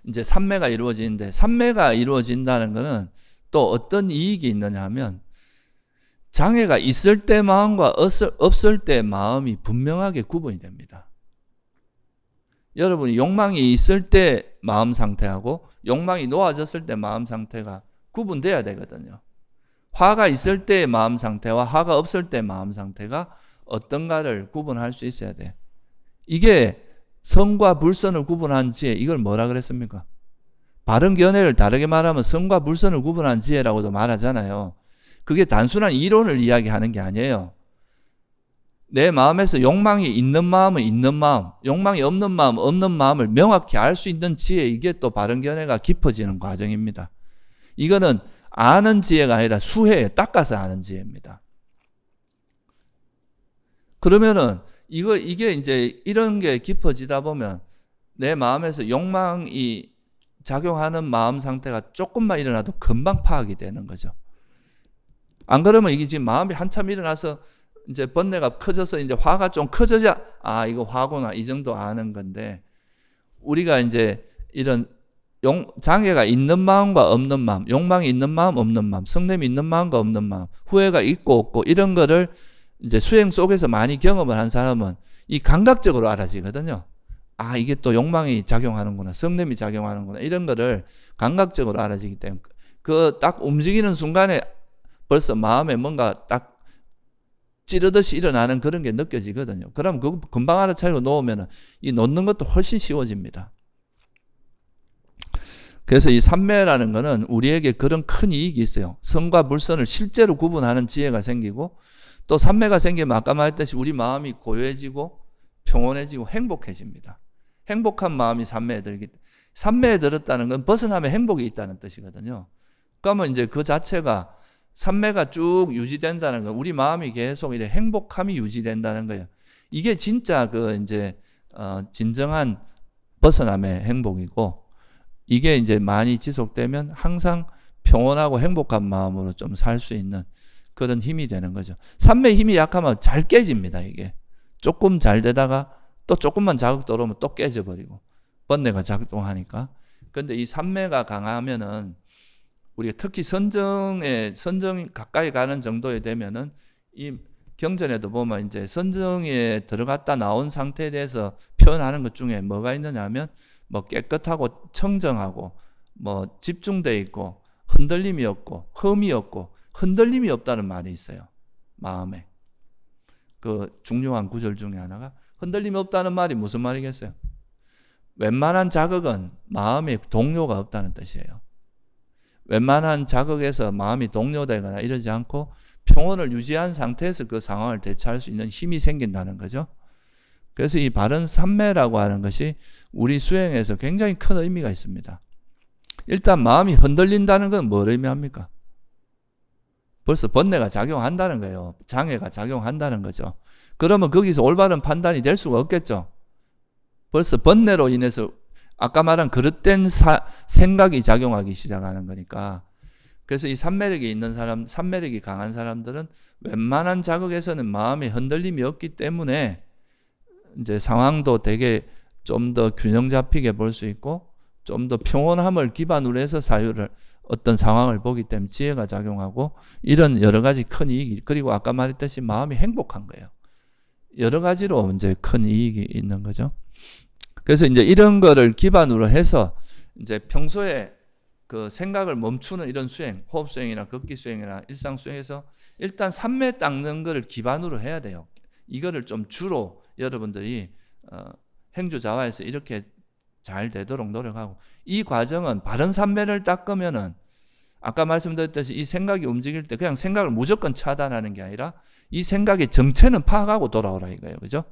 이제 삼매가 이루어지는데 삼매가 이루어진다는 것은 또 어떤 이익이 있느냐 하면 장애가 있을 때 마음과 없을 때 마음이 분명하게 구분이 됩니다. 여러분이 욕망이 있을 때 마음 상태하고 욕망이 놓아졌을 때 마음 상태가 구분돼야 되거든요. 화가 있을 때의 마음 상태와 화가 없을 때 마음 상태가 어떤가를 구분할 수 있어야 돼. 이게 선과 불선을 구분한 지혜, 이걸 뭐라 그랬습니까? 바른 견해를 다르게 말하면 선과 불선을 구분한 지혜라고도 말하잖아요. 그게 단순한 이론을 이야기하는 게 아니에요. 내 마음에서 욕망이 있는 마음은 있는 마음, 욕망이 없는 마음, 없는 마음을 명확히 알 수 있는 지혜, 이게 또 바른 견해가 깊어지는 과정입니다. 이거는 아는 지혜가 아니라 수혜에 닦아서 아는 지혜입니다. 그러면은 이게 이제 이런 게 깊어지다 보면 내 마음에서 욕망이 작용하는 마음 상태가 조금만 일어나도 금방 파악이 되는 거죠. 안 그러면 이게 지금 마음이 한참 일어나서 이제 번뇌가 커져서 이제 화가 좀 커져야 이거 화구나 이 정도 아는 건데, 우리가 이제 이런 장애가 있는 마음과 없는 마음, 욕망이 있는 마음 없는 마음, 성냄이 있는 마음과 없는 마음, 후회가 있고 없고 이런 거를 이제 수행 속에서 많이 경험을 한 사람은 이 감각적으로 알아지거든요. 이게 또 욕망이 작용하는구나, 성냄이 작용하는구나, 이런 거를 감각적으로 알아지기 때문에 그 딱 움직이는 순간에 벌써 마음에 뭔가 딱 찌르듯이 일어나는 그런 게 느껴지거든요. 그럼 그거 금방 알아차리고 놓으면 이 놓는 것도 훨씬 쉬워집니다. 그래서 이 삼매라는 거는 우리에게 그런 큰 이익이 있어요. 선과 불선을 실제로 구분하는 지혜가 생기고, 또 삼매가 생기면 아까 말했듯이 우리 마음이 고요해지고 평온해지고 행복해집니다. 행복한 마음이 삼매에 들기 때문에, 삼매에 들었다는 건 벗어나면 행복이 있다는 뜻이거든요. 그러면 이제 그 자체가 삼매가 쭉 유지된다는 건 우리 마음이 계속 이래 행복함이 유지된다는 거예요. 이게 진짜 이제 진정한 벗어남의 행복이고, 이게 이제 많이 지속되면 항상 평온하고 행복한 마음으로 좀 살 수 있는 그런 힘이 되는 거죠. 삼매 힘이 약하면 잘 깨집니다. 이게 조금 잘 되다가 또 조금만 자극 들어오면 또 깨져버리고 번뇌가 작동하니까. 근데 이 삼매가 강하면은 우리가 특히 선정이 가까이 가는 정도에 되면은 이 경전에도 보면 이제 선정에 들어갔다 나온 상태에 대해서 표현하는 것 중에 뭐가 있느냐 하면 뭐 깨끗하고 청정하고 뭐 집중돼 있고 흔들림이 없고 흠이 없고, 흔들림이 없다는 말이 있어요. 마음에. 그 중요한 구절 중에 하나가 흔들림이 없다는 말이 무슨 말이겠어요? 웬만한 자극은 마음에 동요가 없다는 뜻이에요. 웬만한 자극에서 마음이 동요되거나 이러지 않고 평온을 유지한 상태에서 그 상황을 대처할 수 있는 힘이 생긴다는 거죠. 그래서 이 바른 삼매라고 하는 것이 우리 수행에서 굉장히 큰 의미가 있습니다. 일단 마음이 흔들린다는 건 뭘 의미합니까? 벌써 번뇌가 작용한다는 거예요. 장애가 작용한다는 거죠. 그러면 거기서 올바른 판단이 될 수가 없겠죠. 벌써 번뇌로 인해서 아까 말한 그릇된 생각이 작용하기 시작하는 거니까. 그래서 이 삼매력이 있는 사람, 삼매력이 강한 사람들은 웬만한 자극에서는 마음의 흔들림이 없기 때문에 이제 상황도 되게 좀 더 균형 잡히게 볼 수 있고 좀 더 평온함을 기반으로 해서 사유를 어떤 상황을 보기 때문에 지혜가 작용하고 이런 여러 가지 큰 이익이, 그리고 아까 말했듯이 마음이 행복한 거예요. 여러 가지로 이제 큰 이익이 있는 거죠. 그래서 이제 이런 거를 기반으로 해서 이제 평소에 그 생각을 멈추는 이런 수행, 호흡 수행이나 걷기 수행이나 일상 수행에서 일단 삼매 닦는 거를 기반으로 해야 돼요. 이거를 좀 주로 여러분들이 행주자화에서 이렇게 잘 되도록 노력하고, 이 과정은 바른 삼매를 닦으면은 아까 말씀드렸듯이 이 생각이 움직일 때 그냥 생각을 무조건 차단하는 게 아니라 이 생각의 정체는 파악하고 돌아오라 이거예요. 그죠?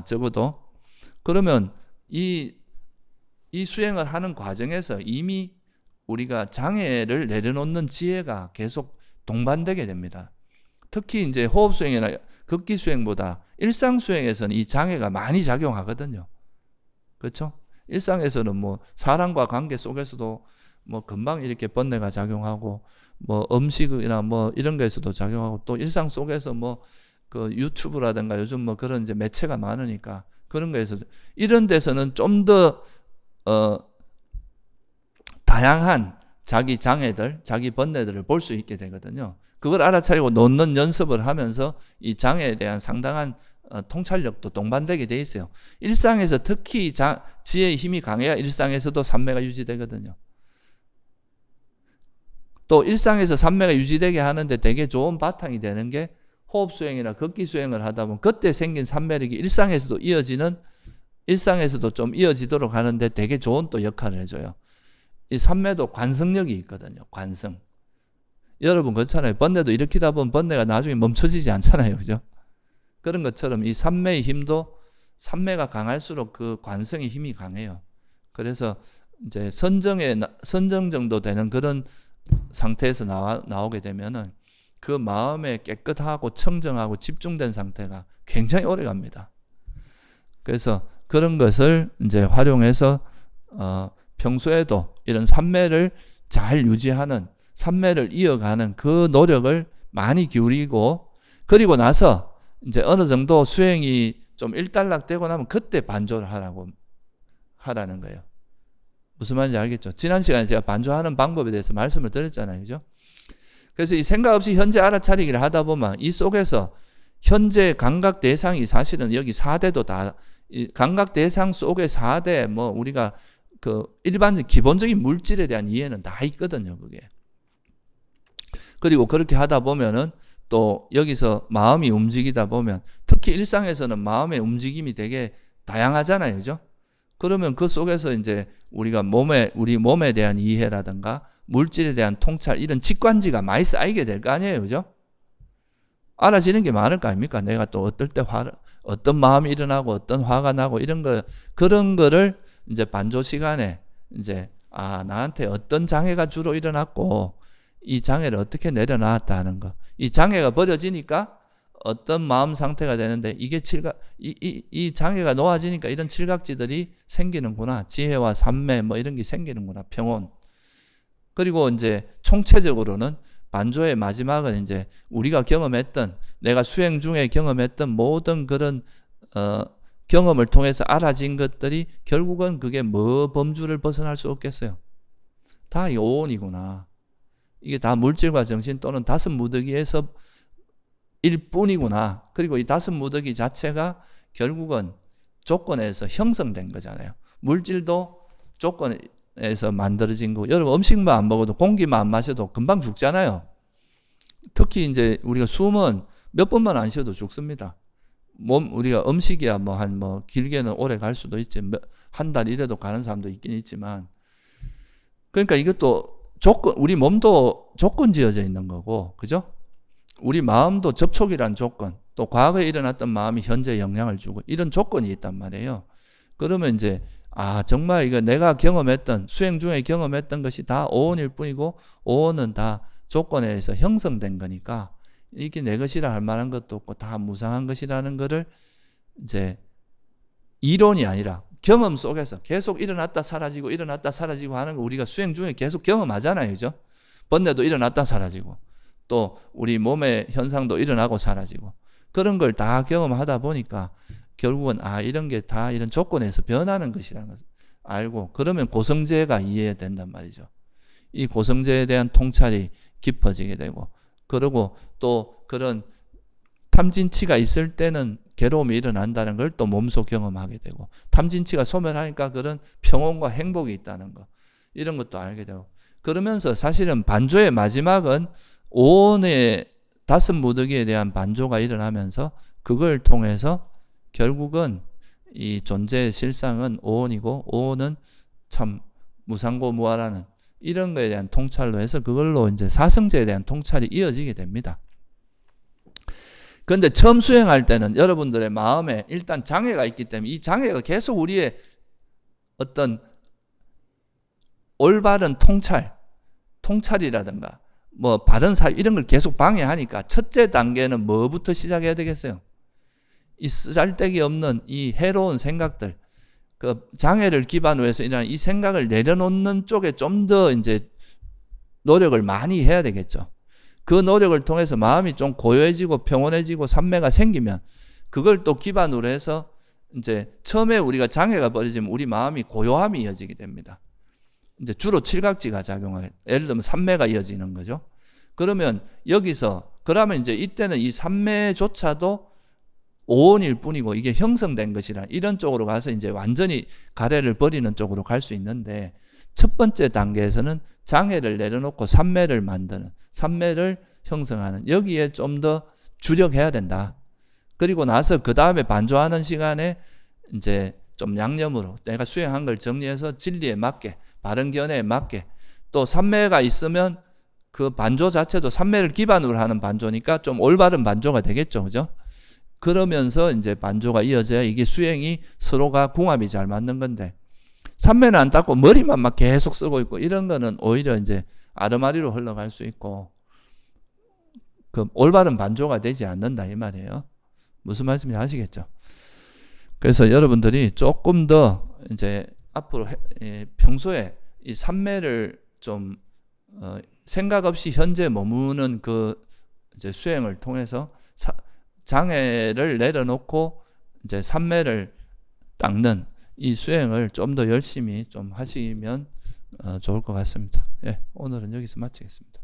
적어도. 그러면 이 수행을 하는 과정에서 이미 우리가 장애를 내려놓는 지혜가 계속 동반되게 됩니다. 특히 이제 호흡 수행이나 극기 수행보다 일상 수행에서는 이 장애가 많이 작용하거든요. 그렇죠? 일상에서는 뭐 사람과 관계 속에서도 뭐 금방 이렇게 번뇌가 작용하고 뭐 음식이나 뭐 이런 거에서도 작용하고 또 일상 속에서 뭐 그 유튜브라든가 요즘 뭐 그런 이제 매체가 많으니까 그런 거에서 이런 데서는 좀 더 다양한 자기 장애들, 자기 번뇌들을 볼 수 있게 되거든요. 그걸 알아차리고 놓는 연습을 하면서 이 장애에 대한 상당한 통찰력도 동반되게 돼 있어요. 일상에서 특히 지혜의 힘이 강해야 일상에서도 삼매가 유지되거든요. 또 일상에서 삼매가 유지되게 하는데 되게 좋은 바탕이 되는 게 호흡 수행이나 극기 수행을 하다 보면 그때 생긴 삼매력이 일상에서도 좀 이어지도록 하는데 되게 좋은 또 역할을 해줘요. 이 삼매도 관성력이 있거든요. 관성. 여러분 그렇잖아요. 번뇌도 일으키다 보면 번뇌가 나중에 멈춰지지 않잖아요. 그죠? 그런 것처럼 이 삼매의 힘도 삼매가 강할수록 그 관성의 힘이 강해요. 그래서 이제 선정 정도 되는 그런 상태에서 나오게 되면은 그 마음에 깨끗하고 청정하고 집중된 상태가 굉장히 오래 갑니다. 그래서 그런 것을 이제 활용해서 평소에도 이런 삼매를 잘 유지하는, 삼매를 이어가는 그 노력을 많이 기울이고, 그리고 나서 이제 어느 정도 수행이 좀 일단락되고 나면 그때 반조를 하라는 거예요. 무슨 말인지 알겠죠? 지난 시간에 제가 반조하는 방법에 대해서 말씀을 드렸잖아요. 그죠? 그래서 이 생각 없이 현재 알아차리기를 하다 보면 이 속에서 현재 감각 대상이 사실은 여기 4대도 다, 감각 대상 속에 4대, 뭐 우리가 그 일반적 기본적인 물질에 대한 이해는 다 있거든요. 그게. 그리고 그렇게 하다 보면은 또 여기서 마음이 움직이다 보면 특히 일상에서는 마음의 움직임이 되게 다양하잖아요. 그죠? 그러면 그 속에서 이제 우리 몸에 대한 이해라든가 물질에 대한 통찰, 이런 직관지가 많이 쌓이게 될 거 아니에요. 그죠? 알아지는 게 많을 거 아닙니까? 내가 또 어떨 때 어떤 마음이 일어나고 어떤 화가 나고 그런 거를 이제 반조 시간에 이제 나한테 어떤 장애가 주로 일어났고 이 장애를 어떻게 내려놨다 하는 거. 이 장애가 버려지니까 어떤 마음 상태가 되는데 이게 이 장애가 놓아지니까 이런 칠각지들이 생기는구나. 지혜와 삼매 뭐 이런 게 생기는구나. 평온. 그리고 이제 총체적으로는 반조의 마지막은 이제 우리가 경험했던, 내가 수행 중에 경험했던 모든 그런 경험을 통해서 알아진 것들이 결국은 그게 뭐 범주를 벗어날 수 없겠어요. 다 이 오온이구나. 이게 다 물질과 정신 또는 다섯 무더기에서 일 뿐이구나. 그리고 이 다섯 무더기 자체가 결국은 조건에서 형성된 거잖아요. 물질도 조건에서 만들어진 거고, 여러분 음식만 안 먹어도 공기만 안 마셔도 금방 죽잖아요. 특히 이제 우리가 숨은 몇 번만 안 쉬어도 죽습니다. 우리가 음식이야 길게는 오래 갈 수도 있지, 한 달 이래도 가는 사람도 있긴 있지만, 그러니까 이것도 우리 몸도 조건 지어져 있는 거고, 그죠? 우리 마음도 접촉이란 조건, 또 과거에 일어났던 마음이 현재 영향을 주고, 이런 조건이 있단 말이에요. 그러면 이제 정말 이거 내가 경험했던, 수행 중에 경험했던 것이 다 오온일 뿐이고, 오온은 다 조건에 의해서 형성된 거니까 이게 내 것이라 할 만한 것도 없고 다 무상한 것이라는 거를 이제 이론이 아니라 경험 속에서 계속 일어났다 사라지고 하는 거 우리가 수행 중에 계속 경험하잖아요. 그죠? 번뇌도 일어났다 사라지고 또 우리 몸의 현상도 일어나고 사라지고 그런 걸 다 경험하다 보니까 결국은 이런 게 다 이런 조건에서 변하는 것이라는 것을 알고, 그러면 고성제가 이해된단 말이죠. 이 고성제에 대한 통찰이 깊어지게 되고, 그리고 또 그런 탐진치가 있을 때는 괴로움이 일어난다는 걸 또 몸소 경험하게 되고, 탐진치가 소멸하니까 그런 평온과 행복이 있다는 거, 이런 것도 알게 되고, 그러면서 사실은 반조의 마지막은 오온의 다섯 무더기에 대한 반조가 일어나면서 그걸 통해서 결국은 이 존재의 실상은 오온이고, 오온은 참 무상고무아라는 이런 거에 대한 통찰로 해서 그걸로 이제 사성제에 대한 통찰이 이어지게 됩니다. 그런데 처음 수행할 때는 여러분들의 마음에 일단 장애가 있기 때문에 이 장애가 계속 우리의 어떤 올바른 통찰이라든가 뭐 바른 사유 이런 걸 계속 방해하니까 첫째 단계는 뭐부터 시작해야 되겠어요? 이 쓰잘데기 없는 이 해로운 생각들, 그 장애를 기반으로 해서 일어나는 이 생각을 내려놓는 쪽에 좀 더 이제 노력을 많이 해야 되겠죠. 그 노력을 통해서 마음이 좀 고요해지고 평온해지고 삼매가 생기면 그걸 또 기반으로 해서 이제 처음에 우리가 장애가 벌어지면 우리 마음이 고요함이 이어지게 됩니다. 이제 주로 칠각지가 작용하게, 예를 들면 삼매가 이어지는 거죠. 그러면 그러면 이제 이때는 이 삼매조차도 오온일 뿐이고 이게 형성된 것이라 이런 쪽으로 가서 이제 완전히 가래를 버리는 쪽으로 갈 수 있는데, 첫 번째 단계에서는 장애를 내려놓고 삼매를 만드는, 삼매를 형성하는, 여기에 좀 더 주력해야 된다. 그리고 나서 그 다음에 반조하는 시간에 이제 좀 양념으로 내가 수행한 걸 정리해서 진리에 맞게, 바른 견해에 맞게, 또 삼매가 있으면 그 반조 자체도 삼매를 기반으로 하는 반조니까 좀 올바른 반조가 되겠죠. 그죠? 그러면서 이제 반조가 이어져야 이게 수행이 서로가 궁합이 잘 맞는 건데, 삼매는 안 닦고 머리만 막 계속 쓰고 있고 이런 거는 오히려 이제 아르마리로 흘러갈 수 있고 그 올바른 반조가 되지 않는다 이 말이에요. 무슨 말씀인지 아시겠죠? 그래서 여러분들이 조금 더 이제 앞으로 평소에 이 삼매를 좀 생각 없이 현재 머무는 그 이제 수행을 통해서 장애를 내려놓고 이제 삼매를 닦는 이 수행을 좀 더 열심히 좀 하시면 좋을 것 같습니다. 예, 오늘은 여기서 마치겠습니다.